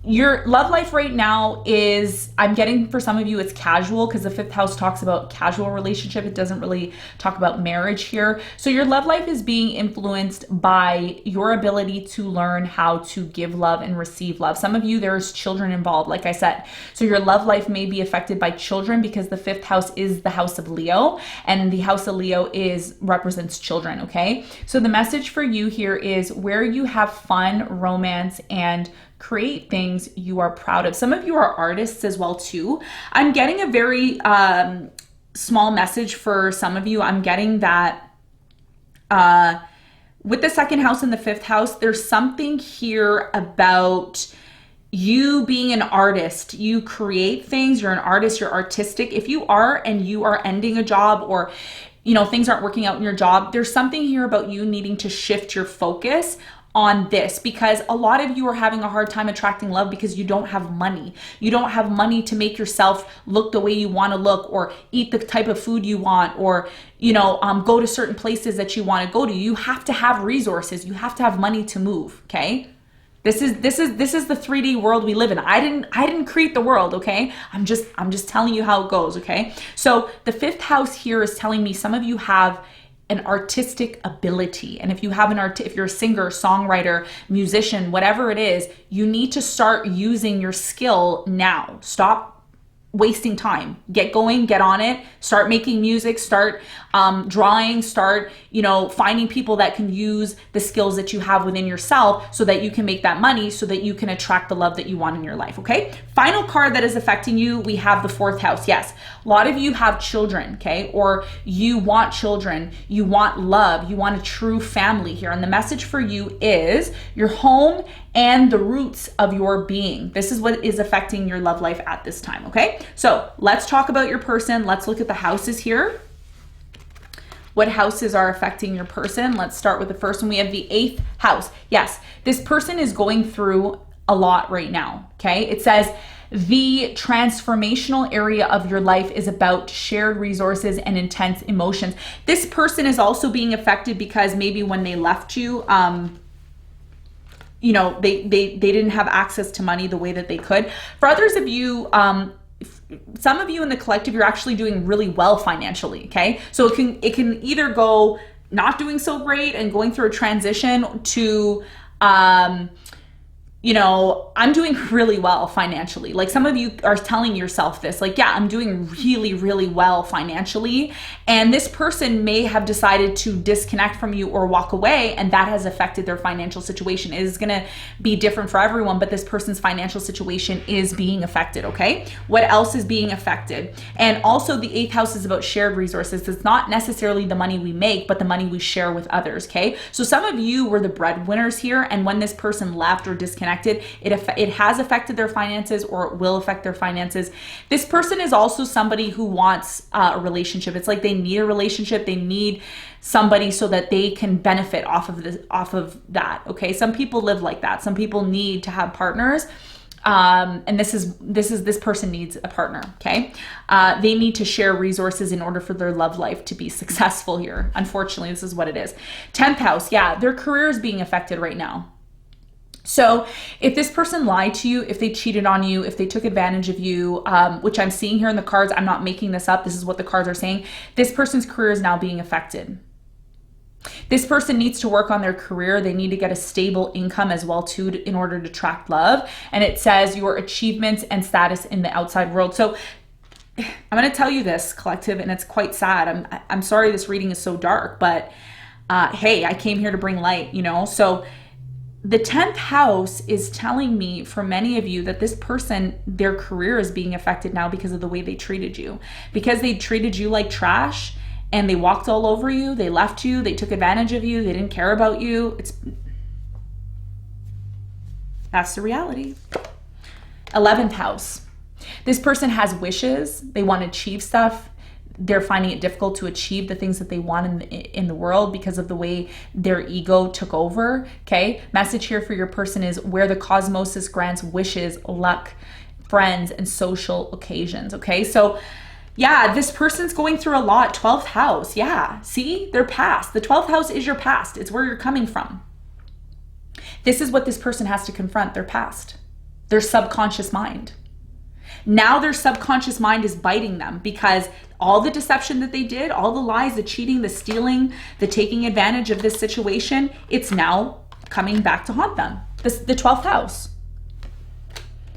[SPEAKER 1] Your love life right now is, I'm getting for some of you, it's casual, because the 5th house talks about casual relationship. It doesn't really talk about marriage here. So your love life is being influenced by your ability to learn how to give love and receive love. Some of you, there's children involved, like I said. So your love life may be affected by children because the 5th house is the house of Leo, and the house of Leo represents children, okay? So the message for you here is where you have fun, romance, and create things you are proud of. Some of you are artists as well too. I'm getting a very small message for some of you. I'm getting that with the 2nd house and the 5th house, there's something here about you being an artist. You create things, you're an artist, you're artistic. If you are, and you are ending a job, or you know, things aren't working out in your job, there's something here about you needing to shift your focus on this, because a lot of you are having a hard time attracting love because you don't have money. You don't have money to make yourself look the way you want to look, or eat the type of food you want, or, you know, go to certain places that you want to go to. You have to have resources. You have to have money to move, okay? This is the 3D world we live in. I didn't create the world, okay? I'm just telling you how it goes, okay? So the 5th house here is telling me some of you have an artistic ability. And if you have if you're a singer, songwriter, musician, whatever it is, you need to start using your skill now. Stop wasting time. Get going, get on it, start making music, start drawing, start, you know, finding people that can use the skills that you have within yourself so that you can make that money, so that you can attract the love that you want in your life, okay? Final card that is affecting you, we have the 4th house. Yes, a lot of you have children, okay? Or you want children, you want love, you want a true family here. And the message for you is your home and the roots of your being. This is what is affecting your love life at this time, okay? So let's talk about your person. Let's look at the houses here. What houses are affecting your person? Let's start with the first one. We have the 8th house. Yes, this person is going through a lot right now, okay? It says the transformational area of your life is about shared resources and intense emotions. This person is also being affected because maybe when they left you, you know, they didn't have access to money the way that they could. For others of you, some of you in the collective, you're actually doing really well financially, okay? So it can either go not doing so great and going through a transition to, you know, I'm doing really well financially. Like some of you are telling yourself this, like, yeah, I'm doing really, really well financially. And this person may have decided to disconnect from you or walk away, and that has affected their financial situation. It is going to be different for everyone, but this person's financial situation is being affected, okay? What else is being affected? And also the 8th house is about shared resources. It's not necessarily the money we make, but the money we share with others, okay? So some of you were the breadwinners here, and when this person left or disconnected, it has affected their finances, or it will affect their finances. This person is also somebody who wants a relationship. It's like they need a relationship. They need somebody so that they can benefit off of that. Okay. Some people live like that. Some people need to have partners. And this person needs a partner. Okay. They need to share resources in order for their love life to be successful here. Unfortunately, this is what it is. 10th house. Yeah. Their career is being affected right now. So if this person lied to you, if they cheated on you, if they took advantage of you, which I'm seeing here in the cards, I'm not making this up. This is what the cards are saying. This person's career is now being affected. This person needs to work on their career. They need to get a stable income as well too in order to attract love. And it says your achievements and status in the outside world. So I'm going to tell you this, collective, and it's quite sad. I'm sorry this reading is so dark, but hey, I came here to bring light, you know? So the 10th house is telling me for many of you that this person, their career is being affected now because of the way they treated you. Because they treated you like trash and they walked all over you, they left you, they took advantage of you, they didn't care about you. That's the reality. 11th house. This person has wishes. They want to achieve stuff. They're finding it difficult to achieve the things that they want in the world because of the way their ego took over, okay? Message here for your person is where the cosmos grants wishes, luck, friends, and social occasions, okay? So yeah, this person's going through a lot. 12th house, yeah. See, their past. The 12th house is your past. It's where you're coming from. This is what this person has to confront, their past, their subconscious mind. Now their subconscious mind is biting them because all the deception that they did, all the lies, the cheating, the stealing, the taking advantage of this situation, it's now coming back to haunt them. The 12th house.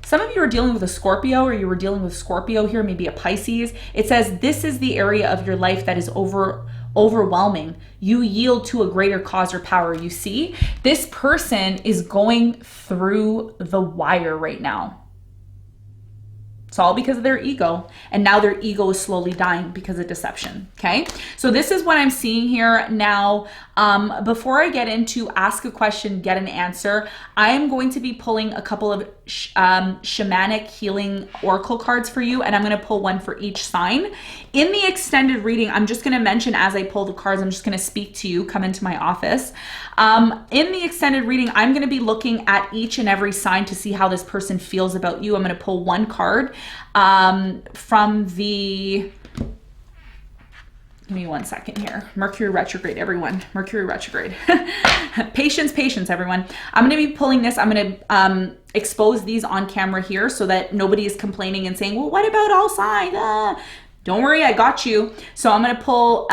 [SPEAKER 1] Some of you are dealing with a Scorpio, or you were dealing with Scorpio here, maybe a Pisces. It says this is the area of your life that is overwhelming. You yield to a greater cause or power. You see, this person is going through the wire right now. It's all because of their ego. And now their ego is slowly dying because of deception. Okay. So this is what I'm seeing here. Now, before I get into ask a question, get an answer, I am going to be pulling a couple of shamanic healing oracle cards for you. And I'm going to pull one for each sign. In the extended reading, I'm just going to mention as I pull the cards, I'm just going to speak to you, come into my office. In the extended reading, I'm going to be looking at each and every sign to see how this person feels about you. I'm going to pull one card from the, Give me 1 second here. Mercury retrograde, everyone. Mercury retrograde. Patience, patience, everyone. I'm going to be pulling this. I'm going to expose these on camera here so that nobody is complaining and saying, well, what about all signs? Don't worry, I got you. So I'm going to pull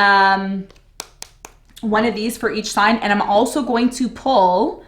[SPEAKER 1] one of these for each sign. And I'm also going to pull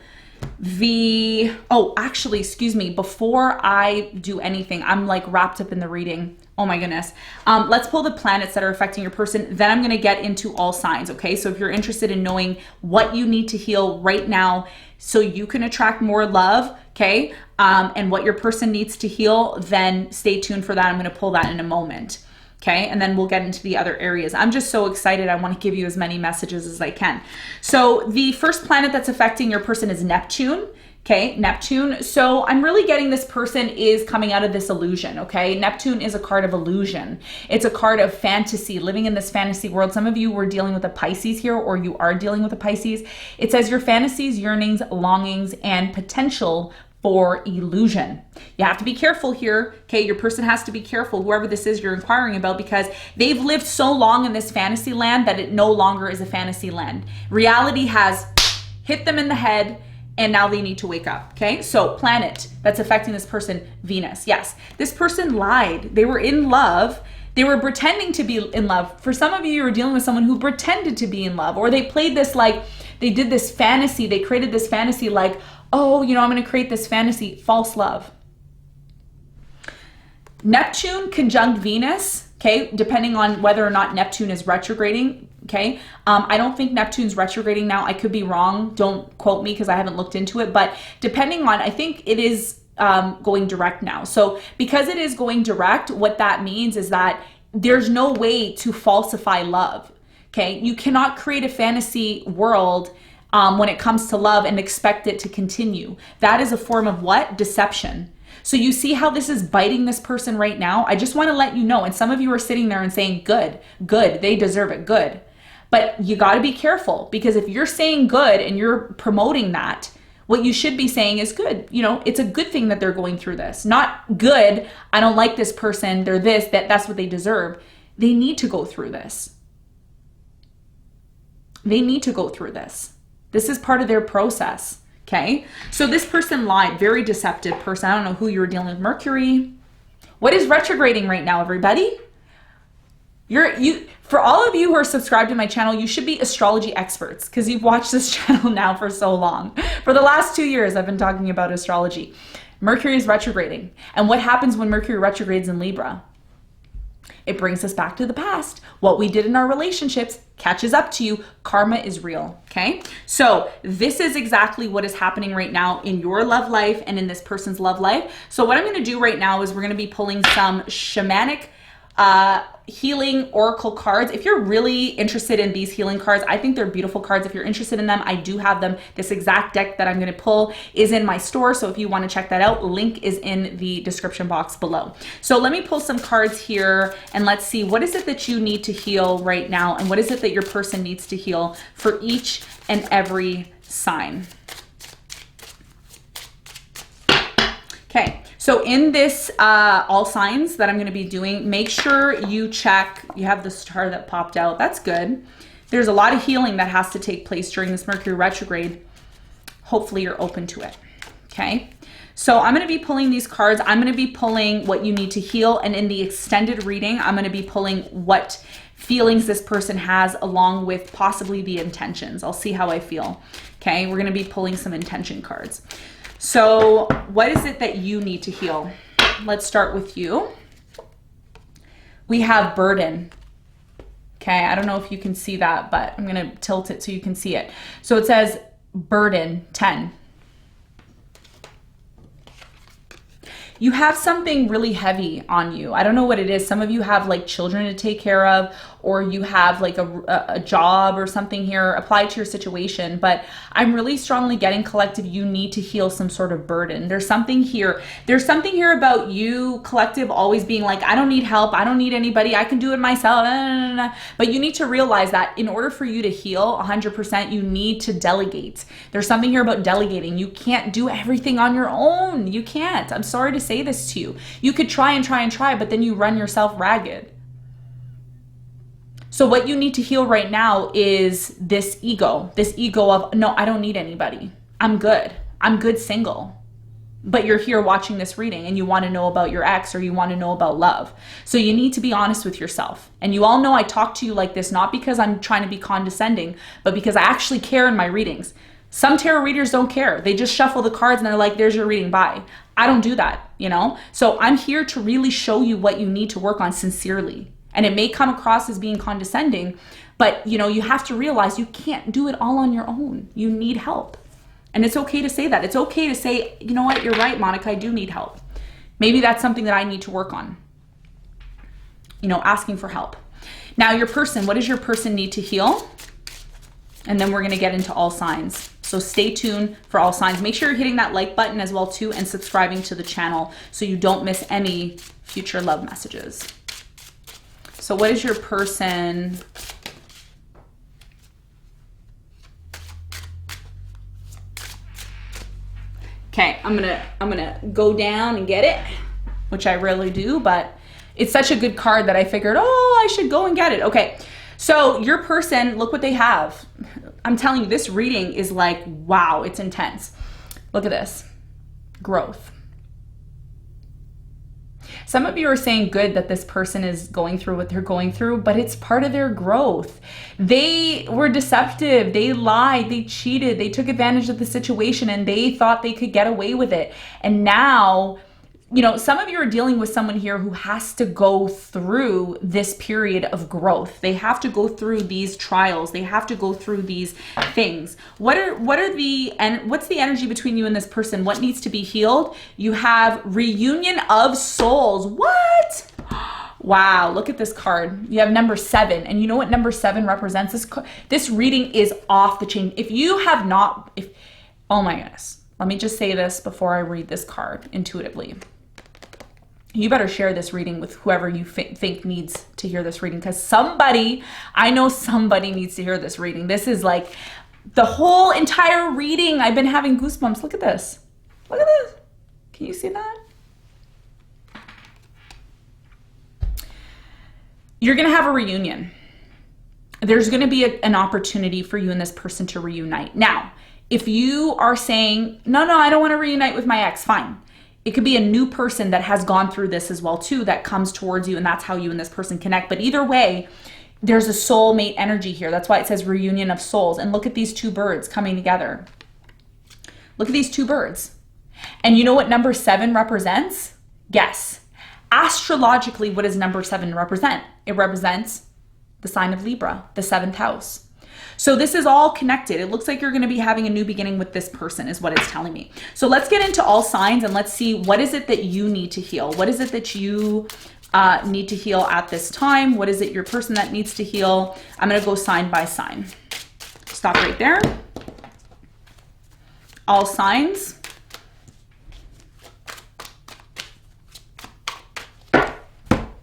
[SPEAKER 1] the, oh, actually, excuse me, before I do anything, I'm like wrapped up in the reading. Oh my goodness. Let's pull the planets that are affecting your person. Then I'm going to get into all signs. Okay. So if you're interested in knowing what you need to heal right now so you can attract more love, okay, and what your person needs to heal, then stay tuned for that. I'm going to pull that in a moment. Okay. And then we'll get into the other areas. I'm just so excited. I want to give you as many messages as I can. So the first planet that's affecting your person is Neptune. Okay, Neptune. So I'm really getting this person is coming out of this illusion, okay? Neptune is a card of illusion. It's a card of fantasy, living in this fantasy world. Some of you were dealing with a Pisces here, or you are dealing with a Pisces. It says your fantasies, yearnings, longings, and potential for illusion. You have to be careful here, okay? Your person has to be careful, whoever this is you're inquiring about, because they've lived so long in this fantasy land that it no longer is a fantasy land. Reality has hit them in the head, and now they need to wake up, okay? So planet that's affecting this person, Venus. Yes, this person lied. They were in love. They were pretending to be in love. For some of you, you're dealing with someone who pretended to be in love, or they played this like, they did this fantasy. They created this fantasy like, oh, you know, I'm going to create this fantasy, false love. Neptune conjunct Venus, okay, depending on whether or not Neptune is retrograding, okay? I don't think Neptune's retrograding now. I could be wrong. Don't quote me because I haven't looked into it. But depending on, I think it is going direct now. So because it is going direct, what that means is that there's no way to falsify love, okay? You cannot create a fantasy world when it comes to love and expect it to continue. That is a form of what? Deception. So you see how this is biting this person right now? I just want to let you know. And some of you are sitting there and saying, good, good, they deserve it, good. But you got to be careful, because if you're saying good and you're promoting that, what you should be saying is good. You know, it's a good thing that they're going through this. Not good, I don't like this person, they're this, that's what they deserve. They need to go through this. They need to go through this. This is part of their process. Okay, so this person lied, very deceptive person. I don't know who you were dealing with. Mercury. What is retrograding right now, everybody? For all of you who are subscribed to my channel, you should be astrology experts because you've watched this channel now for so long. For the last 2 years, I've been talking about astrology. Mercury is retrograding. And what happens when Mercury retrogrades in Libra? It brings us back to the past. What we did in our relationships catches up to you. Karma is real, okay? So this is exactly what is happening right now in your love life and in this person's love life. So what I'm gonna do right now is we're gonna be pulling some shamanic healing oracle cards. If you're really interested in these healing cards, I think they're beautiful cards. If you're interested in them, I do have them. This exact deck that I'm going to pull is in my store. So if you want to check that out, link is in the description box below. So let me pull some cards here and let's see, what is it that you need to heal right now? And what is it that your person needs to heal for each and every sign? Okay. So in this all signs that I'm going to be doing, make sure you check, you have the star that popped out. That's good. There's a lot of healing that has to take place during this Mercury retrograde. Hopefully you're open to it. Okay. So I'm going to be pulling these cards. I'm going to be pulling what you need to heal. And in the extended reading, I'm going to be pulling what feelings this person has along with possibly the intentions. I'll see how I feel. Okay. We're going to be pulling some intention cards. So what is it that you need to heal? Let's start with you. We have burden. Okay, I don't know if you can see that, but I'm going to tilt it so you can see it. So it says burden 10. You have something really heavy on you. I don't know what it is. Some of you have like children to take care of, or you have like a job or something here. Apply to your situation. But I'm really strongly getting, collective, you need to heal some sort of burden. There's something here. There's something here about you, collective, always being like, I don't need help. I don't need anybody. I can do it myself. But you need to realize that in order for you to heal 100%, you need to delegate. There's something here about delegating. You can't do everything on your own. You can't. I'm sorry to say this to you. You could try and try and try, but then you run yourself ragged. So what you need to heal right now is this ego of, no, I don't need anybody. I'm good single. But you're here watching this reading and you want to know about your ex, or you want to know about love. So you need to be honest with yourself. And you all know I talk to you like this, not because I'm trying to be condescending, but because I actually care in my readings. Some tarot readers don't care. They just shuffle the cards and they're like, there's your reading, bye. I don't do that, you know? So I'm here to really show you what you need to work on sincerely. And it may come across as being condescending, but you know, you have to realize you can't do it all on your own. You need help. And it's okay to say that. It's okay to say, you know what, you're right, Monica, I do need help. Maybe that's something that I need to work on. You know, asking for help. Now your person, what does your person need to heal? And then we're gonna get into all signs. So stay tuned for all signs. Make sure you're hitting that like button as well too, and subscribing to the channel so you don't miss any future love messages. So what is your person? Okay, I'm gonna go down and get it, which I rarely do, but it's such a good card that I figured, oh, I should go and get it. Okay, so your person, look what they have. I'm telling you, this reading is like, wow, it's intense. Look at this, growth. Some of you are saying good that this person is going through what they're going through, but it's part of their growth. They were deceptive, they lied, they cheated, they took advantage of the situation and they thought they could get away with it. And now, you know, some of you are dealing with someone here who has to go through this period of growth. They have to go through these trials. They have to go through these things. What's the energy between you and this person? What needs to be healed? You have reunion of souls. What? Wow, look at this card. You have number 7. And you know what number 7 represents? This reading is off the chain. If you have not, oh my goodness. Let me just say this before I read this card intuitively. You better share this reading with whoever you think needs to hear this reading, because I know somebody needs to hear this reading. This is like the whole entire reading. I've been having goosebumps. Look at this. Look at this. Can you see that? You're going to have a reunion. There's going to be an opportunity for you and this person to reunite. Now, if you are saying, no, I don't want to reunite with my ex, fine. It could be a new person that has gone through this as well too, that comes towards you, and that's how you and this person connect. But either way, there's a soulmate energy here. That's why it says reunion of souls. And look at these two birds coming together. Look at these two birds. And you know what number 7 represents? Guess. Astrologically, what does number 7 represent? It represents the sign of Libra, the 7th house. So this is all connected. It looks like you're going to be having a new beginning with this person is what it's telling me. So let's get into all signs and let's see, what is it that you need to heal? What is it that you need to heal at this time? What is it your person that needs to heal? I'm going to go sign by sign. Stop right there. All signs.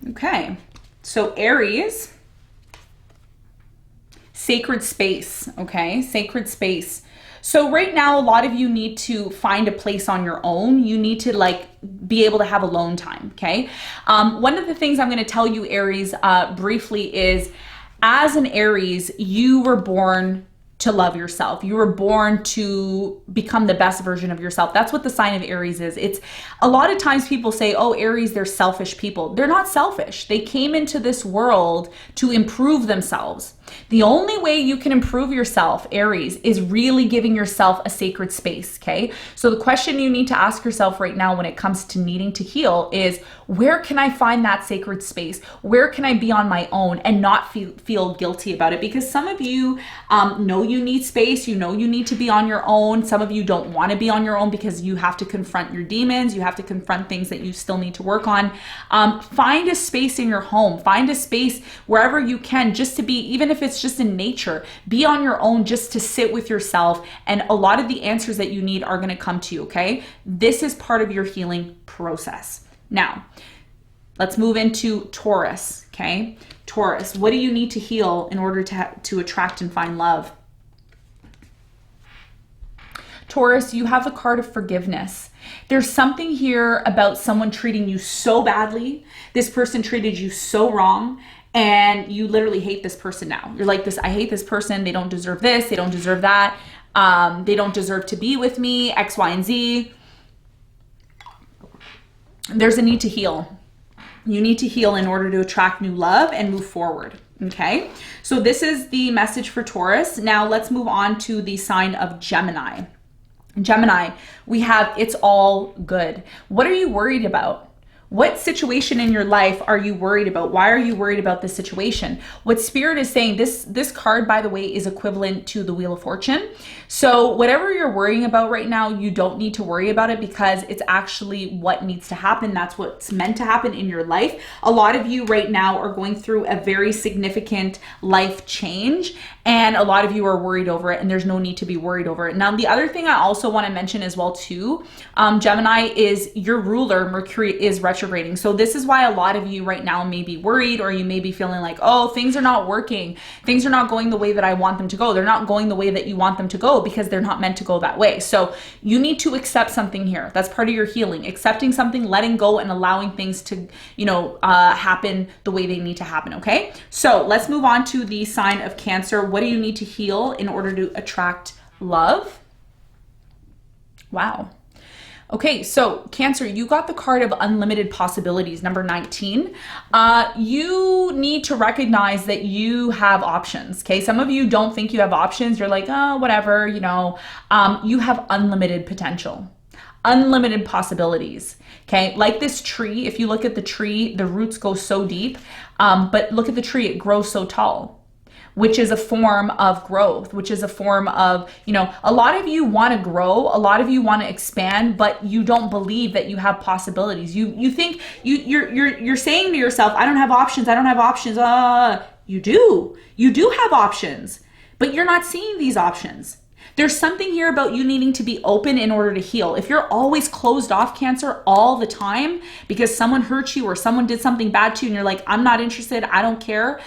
[SPEAKER 1] Okay. So Aries. Sacred space, okay? Sacred space. So right now, a lot of you need to find a place on your own. You need to like be able to have alone time, okay? One of the things I'm going to tell you, Aries, briefly is, as an Aries, you were born to love yourself. You were born to become the best version of yourself. That's what the sign of Aries is. It's a lot of times people say, oh, Aries, they're selfish people. They're not selfish. They came into this world to improve themselves. The only way you can improve yourself, Aries, is really giving yourself a sacred space, okay? So the question you need to ask yourself right now when it comes to needing to heal is, where can I find that sacred space? Where can I be on my own and not feel guilty about it? Because some of you know you need space, you know you need to be on your own. Some of you don't want to be on your own because you have to confront your demons, you have to confront things that you still need to work on. Find a space in your home, find a space wherever you can, just to be, even if it's just in nature, be on your own, just to sit with yourself, and a lot of the answers that you need are going to come to you, okay? This is part of your healing process. Now, let's move into Taurus, okay? Taurus, what do you need to heal in order to attract and find love? Taurus, you have the card of forgiveness. There's something here about someone treating you so badly. This person treated you so wrong, and you literally hate this person now. You're like this, I hate this person. They don't deserve this. They don't deserve that. They don't deserve to be with me, X, Y, and Z. There's a need to heal. You need to heal in order to attract new love and move forward. Okay, so this is the message for Taurus. Now let's move on to the sign of Gemini. Gemini, we have it's all good. What are you worried about? What situation in your life are you worried about? Why are you worried about this situation? What Spirit is saying, this card, by the way, is equivalent to the Wheel of Fortune. So whatever you're worrying about right now, you don't need to worry about it because it's actually what needs to happen. That's what's meant to happen in your life. A lot of you right now are going through a very significant life change, and a lot of you are worried over it, and there's no need to be worried over it. Now, the other thing I also want to mention as well too, Gemini, is your ruler, Mercury, is retrograding. So this is why a lot of you right now may be worried, or you may be feeling like, oh, things are not working. Things are not going the way that I want them to go. They're not going the way that you want them to go because they're not meant to go that way. So you need to accept something here. That's part of your healing. Accepting something, letting go, and allowing things to, happen the way they need to happen, okay? So let's move on to the sign of Cancer. What do you need to heal in order to attract love? Wow. Okay, so Cancer, you got the card of unlimited possibilities, number 19. You need to recognize that you have options, okay? Some of you don't think you have options. You're like, oh, whatever, you have unlimited potential, unlimited possibilities, okay? Like this tree, if you look at the tree, the roots go so deep, but look at the tree, it grows so tall, which is a form of growth, which is a form of, a lot of you want to grow, a lot of you want to expand, but you don't believe that you have possibilities. You think you're saying to yourself, I don't have options. I don't have options. You do have options, but you're not seeing these options. There's something here about you needing to be open in order to heal. If you're always closed off, Cancer, all the time because someone hurt you or someone did something bad to you and you're like, I'm not interested, I don't care,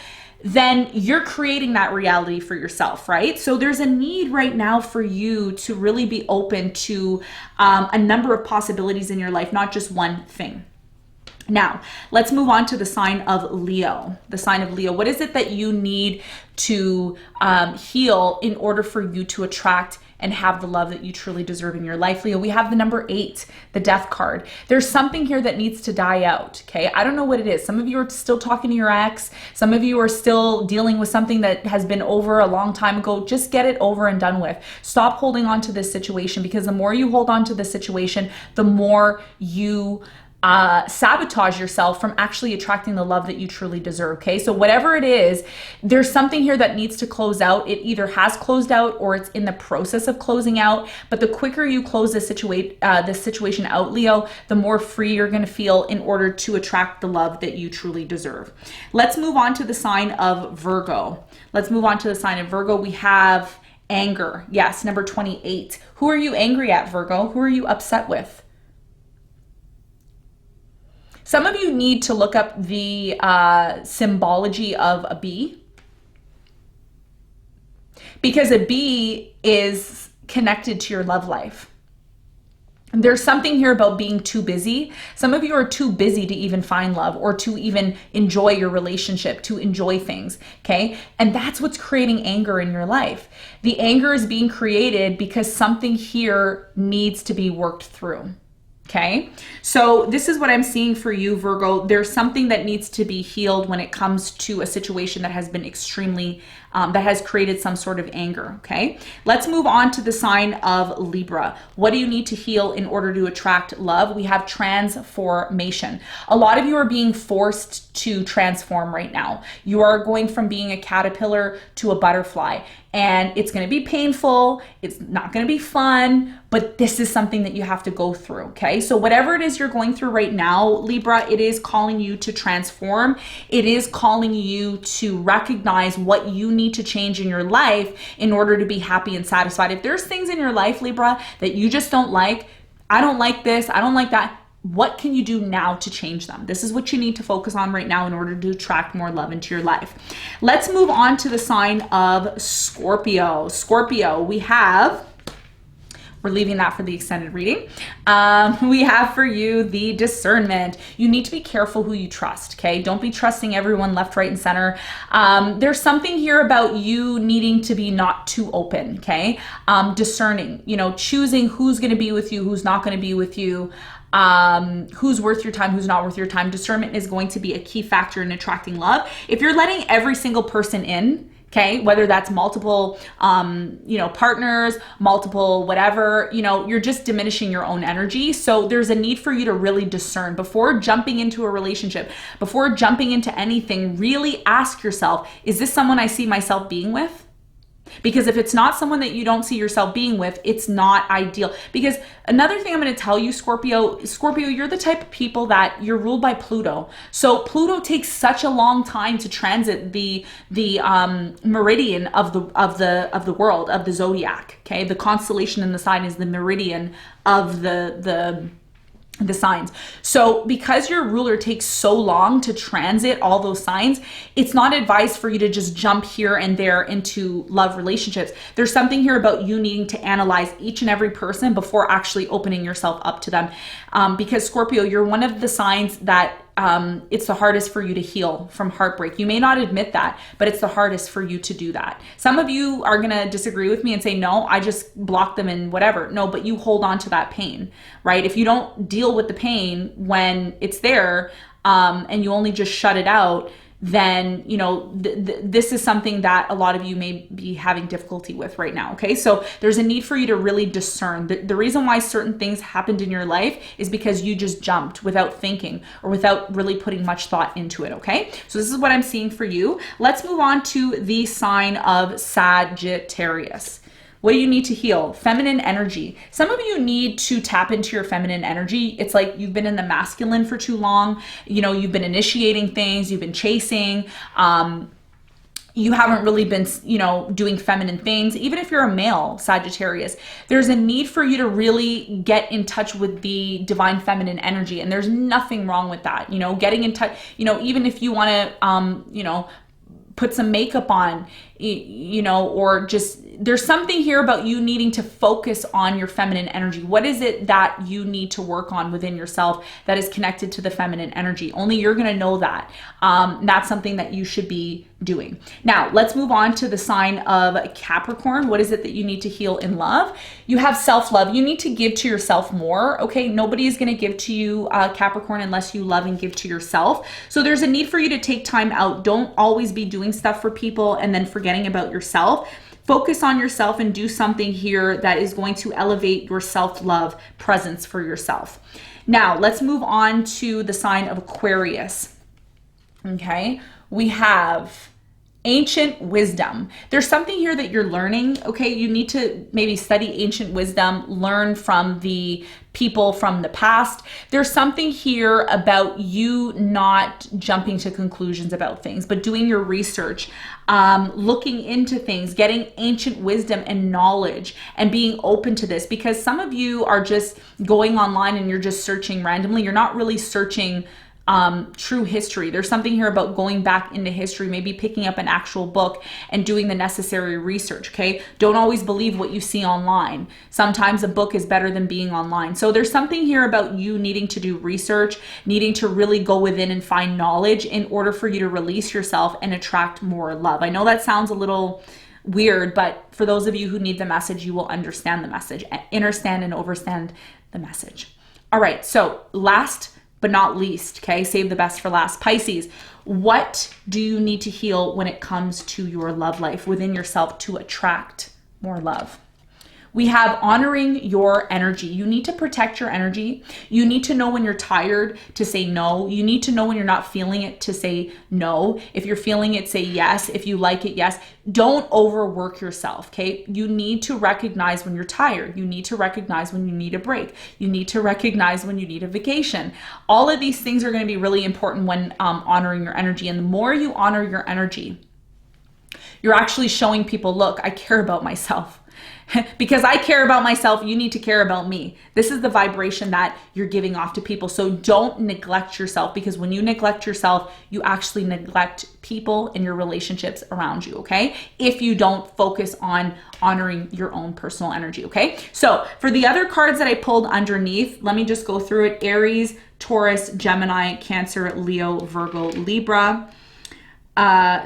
[SPEAKER 1] then you're creating that reality for yourself, right? So there's a need right now for you to really be open to a number of possibilities in your life, not just one thing. Now, let's move on to the sign of Leo. The sign of Leo. What is it that you need to heal in order for you to attract and have the love that you truly deserve in your life, Leo? We have the number 8, the Death card. There's something here that needs to die out, okay? I don't know what it is. Some of you are still talking to your ex. Some of you are still dealing with something that has been over a long time ago. Just get it over and done with. Stop holding on to this situation, because the more you hold on to this situation, the more you sabotage yourself from actually attracting the love that you truly deserve, okay? So whatever it is, there's something here that needs to close out. It either has closed out or it's in the process of closing out. But the quicker you close this situation out, Leo, the more free you're going to feel in order to attract the love that you truly deserve. Let's move on to the sign of Virgo. We have anger. Yes, number 28. Who are you angry at, Virgo? Who are you upset with? Some of you need to look up the symbology of a bee, because a bee is connected to your love life. There's something here about being too busy. Some of you are too busy to even find love or to even enjoy your relationship, to enjoy things, okay? And that's what's creating anger in your life. The anger is being created because something here needs to be worked through. Okay, so this is what I'm seeing for you, Virgo. There's something that needs to be healed when it comes to a situation that has been extremely, that has created some sort of anger, okay? Let's move on to the sign of Libra. What do you need to heal in order to attract love? We have transformation. A lot of you are being forced to transform right now. You are going from being a caterpillar to a butterfly, and it's going to be painful. It's not going to be fun, but this is something that you have to go through, okay? So whatever it is you're going through right now, Libra, it is calling you to transform. It is calling you to recognize what you need to change in your life in order to be happy and satisfied. If there's things in your life, Libra, that you just don't like, I don't like this, I don't like that, what can you do now to change them? This is what you need to focus on right now in order to attract more love into your life. Let's move on to the sign of Scorpio. Scorpio, we have we're leaving that for the extended reading. We have for you the discernment. You need to be careful who you trust, okay? Don't be trusting everyone left, right, and center. There's something here about you needing to be not too open, okay? Discerning, you know, choosing who's going to be with you, who's not going to be with you, who's worth your time, who's not worth your time. Discernment is going to be a key factor in attracting love. If you're letting every single person in, okay, whether that's multiple, you know, partners, multiple whatever, you know, you're just diminishing your own energy. So there's a need for you to really discern before jumping into a relationship, before jumping into anything. Really ask yourself, is this someone I see myself being with? Because if it's not someone that you don't see yourself being with, it's not ideal. Because another thing I'm going to tell you, Scorpio, you're the type of people that you're ruled by Pluto. So Pluto takes such a long time to transit the meridian of the world, of the zodiac. Okay, the constellation in the sign is the meridian of the signs. So because your ruler takes so long to transit all those signs, it's not advised for you to just jump here and there into love relationships. There's something here about you needing to analyze each and every person before actually opening yourself up to them. Because Scorpio, you're one of the signs that it's the hardest for you to heal from heartbreak. You may not admit that, but it's the hardest for you to do that. Some of you are going to disagree with me and say, no, I just block them and whatever. No, but you hold on to that pain, right? If you don't deal with the pain when it's there, and you only just shut it out, then, you know, this is something that a lot of you may be having difficulty with right now, okay? So there's a need for you to really discern. The reason why certain things happened in your life is because you just jumped without thinking or without really putting much thought into it, okay? So this is what I'm seeing for you. Let's move on to the sign of Sagittarius. What do you need to heal? Feminine energy. Some of you need to tap into your feminine energy. It's like you've been in the masculine for too long. You know, you've been initiating things, you've been chasing. You haven't really been, you know, doing feminine things. Even if you're a male Sagittarius, there's a need for you to really get in touch with the divine feminine energy. And there's nothing wrong with that. You know, getting in touch, you know, even if you want to, you know, put some makeup on, you know, or just, there's something here about you needing to focus on your feminine energy. What is it that you need to work on within yourself that is connected to the feminine energy? Only you're going to know that. That's something that you should be doing. Now, let's move on to the sign of Capricorn. What is it that you need to heal in love? You have self-love. You need to give to yourself more, okay? Nobody is going to give to you, Capricorn, unless you love and give to yourself. So there's a need for you to take time out. Don't always be doing stuff for people and then forgetting about yourself. Focus on yourself and do something here that is going to elevate your self-love presence for yourself. Now, let's move on to the sign of Aquarius. Okay, we have ancient wisdom. There's something here that you're learning, okay? You need to maybe study ancient wisdom, learn from the people from the past. There's something here about you not jumping to conclusions about things, but doing your research, looking into things, getting ancient wisdom and knowledge and being open to this, because some of you are just going online and you're just searching randomly. You're not really searching true history. There's something here about going back into history, maybe picking up an actual book and doing the necessary research, okay? Don't always believe what you see online. Sometimes a book is better than being online. So there's something here about you needing to do research, needing to really go within and find knowledge in order for you to release yourself and attract more love. I know that sounds a little weird, but for those of you who need the message, you will understand the message, understand and overstand the message. All right, so last but not least, okay, save the best for last. Pisces, what do you need to heal when it comes to your love life within yourself to attract more love? We have honoring your energy. You need to protect your energy. You need to know when you're tired to say no. You need to know when you're not feeling it to say no. If you're feeling it, say yes. If you like it, yes. Don't overwork yourself, okay? You need to recognize when you're tired. You need to recognize when you need a break. You need to recognize when you need a vacation. All of these things are going to be really important when honoring your energy. And the more you honor your energy, you're actually showing people, look, I care about myself. Because I care about myself, you need to care about me. This is the vibration that you're giving off to people. So don't neglect yourself, because when you neglect yourself, you actually neglect people and your relationships around you, okay? If you don't focus on honoring your own personal energy, okay? So for the other cards that I pulled underneath, let me just go through it. Aries, Taurus, Gemini, Cancer, Leo, Virgo, Libra,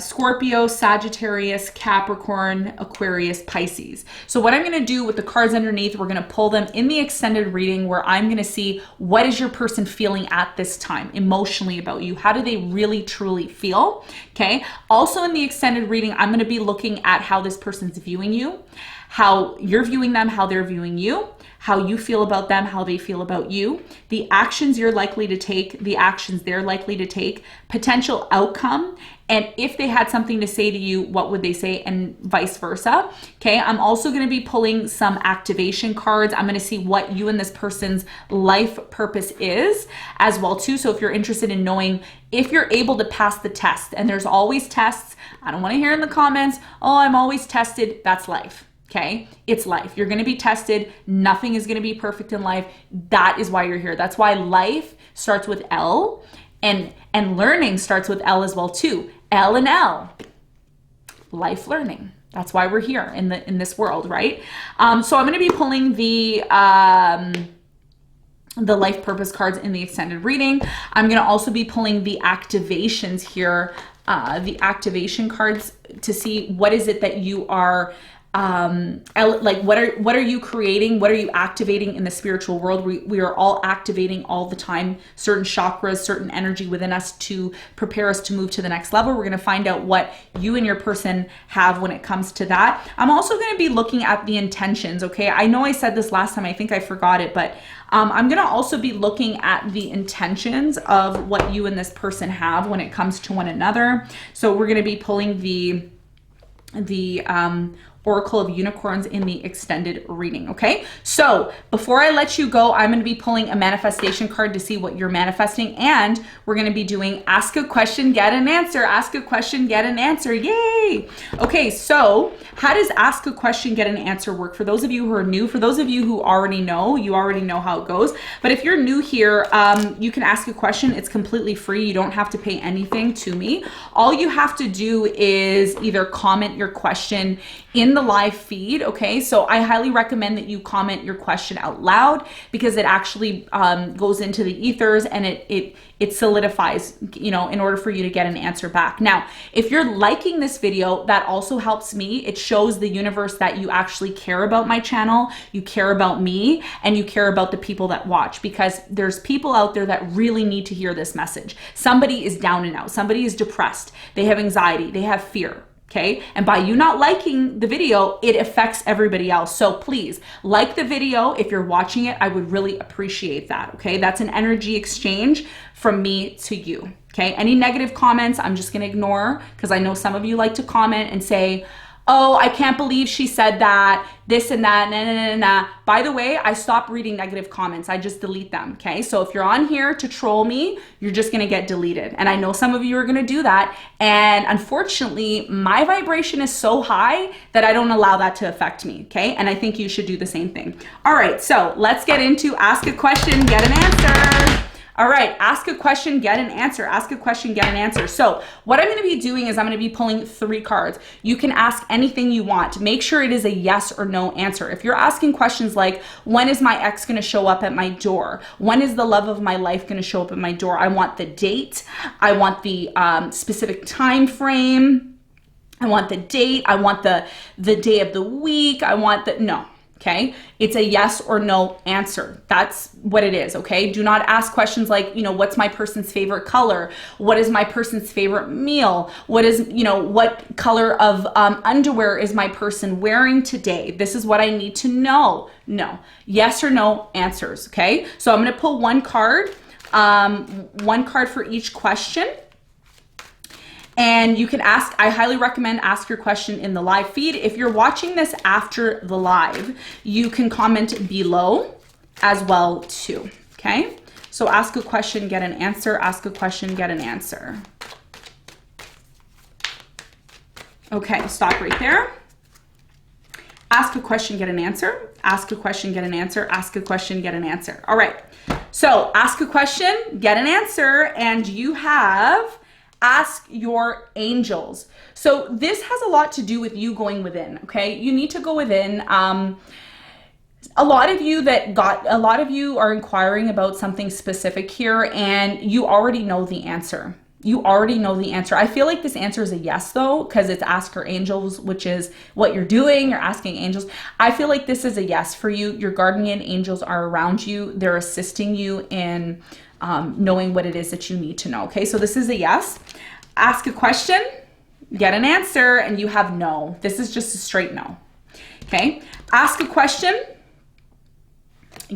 [SPEAKER 1] Scorpio, Sagittarius, Capricorn, Aquarius, Pisces. So what I'm going to do with the cards underneath, we're going to pull them in the extended reading, where I'm going to see what is your person feeling at this time emotionally about you. How do they really truly feel? Okay. Also in the extended reading, I'm going to be looking at how this person's viewing you, how you're viewing them, how they're viewing you, how you feel about them, how they feel about you, the actions you're likely to take, the actions they're likely to take, potential outcome, and if they had something to say to you, what would they say, and vice versa. Okay, I'm also going to be pulling some activation cards. I'm going to see what you and this person's life purpose is as well too. So if you're interested in knowing if you're able to pass the test, and there's always tests. I don't want to hear in the comments, oh, I'm always tested. That's life. Okay, it's life. You're going to be tested. Nothing is going to be perfect in life. That is why you're here. That's why life starts with L, and learning starts with L as well too. L and L, life learning. That's why we're here in this world, right? So I'm going to be pulling the life purpose cards in the extended reading. I'm going to also be pulling the activations here, the activation cards, to see what is it that you are like what are you creating, what are you activating in the spiritual world. We are all activating all the time certain chakras, certain energy within us to prepare us to move to the next level. We're going to find out what you and your person have when it comes to that. I'm also going to be looking at the intentions. Okay, I know I said this last time, I think I forgot it, but I'm going to also be looking at the intentions of what you and this person have when it comes to one another. So we're going to be pulling the Oracle of Unicorns in the extended reading, okay? So before I let you go, I'm going to be pulling a manifestation card to see what you're manifesting, and we're going to be doing ask a question, get an answer, ask a question, get an answer, yay! Okay, so how does ask a question, get an answer work? For those of you who are new, for those of you who already know, you already know how it goes, but if you're new here, you can ask a question. It's completely free. You don't have to pay anything to me. All you have to do is either comment your question in the live feed, okay? So I highly recommend that you comment your question out loud, because it actually goes into the ethers, and it solidifies, you know, in order for you to get an answer back. Now, if you're liking this video, that also helps me. It shows the universe that you actually care about my channel, you care about me, and you care about the people that watch, because there's people out there that really need to hear this message. Somebody is down and out. Somebody is depressed. They have anxiety. They have fear. Okay, and by you not liking the video, it affects everybody else. So please like the video. If you're watching it, I would really appreciate that. Okay, that's an energy exchange from me to you. Okay, any negative comments, I'm just gonna ignore, because I know some of you like to comment and say, oh, I can't believe she said that, this and that, nah, nah, nah, nah. By the way, I stopped reading negative comments. I just delete them, okay? So if you're on here to troll me, you're just gonna get deleted. And I know some of you are gonna do that. And unfortunately, my vibration is so high that I don't allow that to affect me, okay? And I think you should do the same thing. All right, so let's get into ask a question, get an answer. All right, ask a question, get an answer. Ask a question, get an answer. So what I'm going to be doing is I'm going to be pulling 3 cards. You can ask anything you want. Make sure it is a yes or no answer. If you're asking questions like, when is my ex going to show up at my door? When is the love of my life going to show up at my door? I want the date. I want the specific time frame. I want the date. I want the day of the week. I want the, no. Okay, it's a yes or no answer. That's what it is, okay? Do not ask questions like, you know, what's my person's favorite color? What is my person's favorite meal? What is, you know, what color of underwear is my person wearing today? This is what I need to know. No, yes or no answers, okay? So I'm gonna pull one card for each question. And you can ask, I highly recommend ask your question in the live feed. If you're watching this after the live, you can comment below as well too, okay? So ask a question, get an answer, ask a question, get an answer. Okay, stop right there. Ask a question, get an answer. Ask a question, get an answer. Ask a question, get an answer. All right. So ask a question, get an answer, and you have ask your angels. So this has a lot to do with you going within, okay? You need to go within. A lot of you are inquiring about something specific here, and you already know the answer. You already know the answer. I feel like this answer is a yes though, because it's ask your angels, which is what you're doing. You're asking angels. I feel like this is a yes for you. Your guardian angels are around you. They're assisting you in knowing what it is that you need to know. Okay, so this is a yes. Ask a question, get an answer, and you have no. This is just a straight no. Okay, ask a question,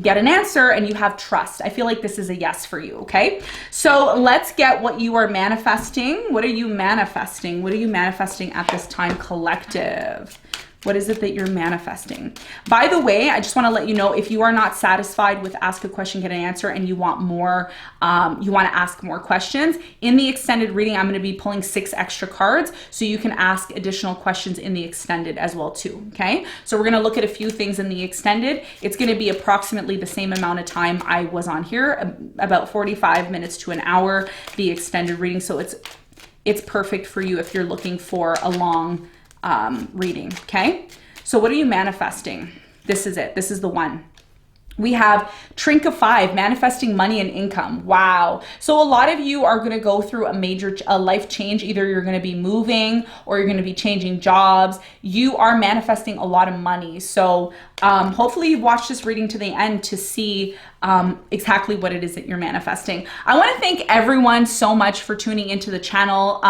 [SPEAKER 1] get an answer, and you have trust. I feel like this is a yes for you, okay? So let's get what you are manifesting. What are you manifesting? What are you manifesting at this time, collective? What is it that you're manifesting? By the way, I just want to let you know, if you are not satisfied with ask a question, get an answer, and you want more, you want to ask more questions, in the extended reading, I'm going to be pulling 6 extra cards so you can ask additional questions in the extended as well too, okay? So we're going to look at a few things in the extended. It's going to be approximately the same amount of time I was on here, about 45 minutes to an hour, the extended reading. So it's perfect for you if you're looking for a long reading. Okay, so what are you manifesting? This is it. This is the one. We have Trink of 5, manifesting money and income. Wow. So a lot of you are going to go through a major life change. Either you're going to be moving or you're going to be changing jobs. You are manifesting a lot of money. So hopefully you've watched this reading to the end to see exactly what it is that you're manifesting. I want to thank everyone so much for tuning into the channel.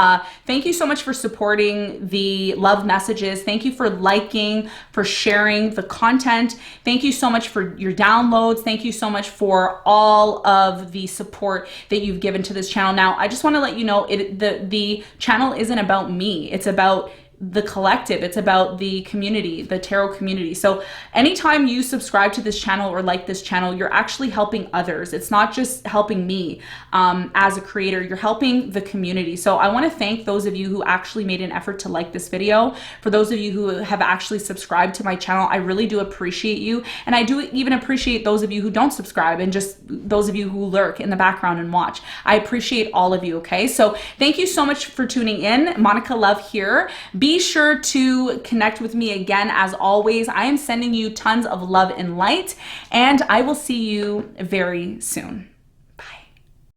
[SPEAKER 1] Thank you so much for supporting the love messages. Thank you for liking, for sharing the content. Thank you so much for your downloads. Thank you so much for all of the support that you've given to this channel. Now, I just want to let you know, the channel isn't about me. It's about the collective. It's about the community, the tarot community. So anytime you subscribe to this channel or like this channel, you're actually helping others. It's not just helping me as a creator, you're helping the community. So I want to thank those of you who actually made an effort to like this video. For those of you who have actually subscribed to my channel, I really do appreciate you. And I do even appreciate those of you who don't subscribe and just those of you who lurk in the background and watch. I appreciate all of you, okay? So thank you so much for tuning in. Monica Love here. Be sure to connect with me again. As always, I am sending you tons of love and light, and I will see you very soon.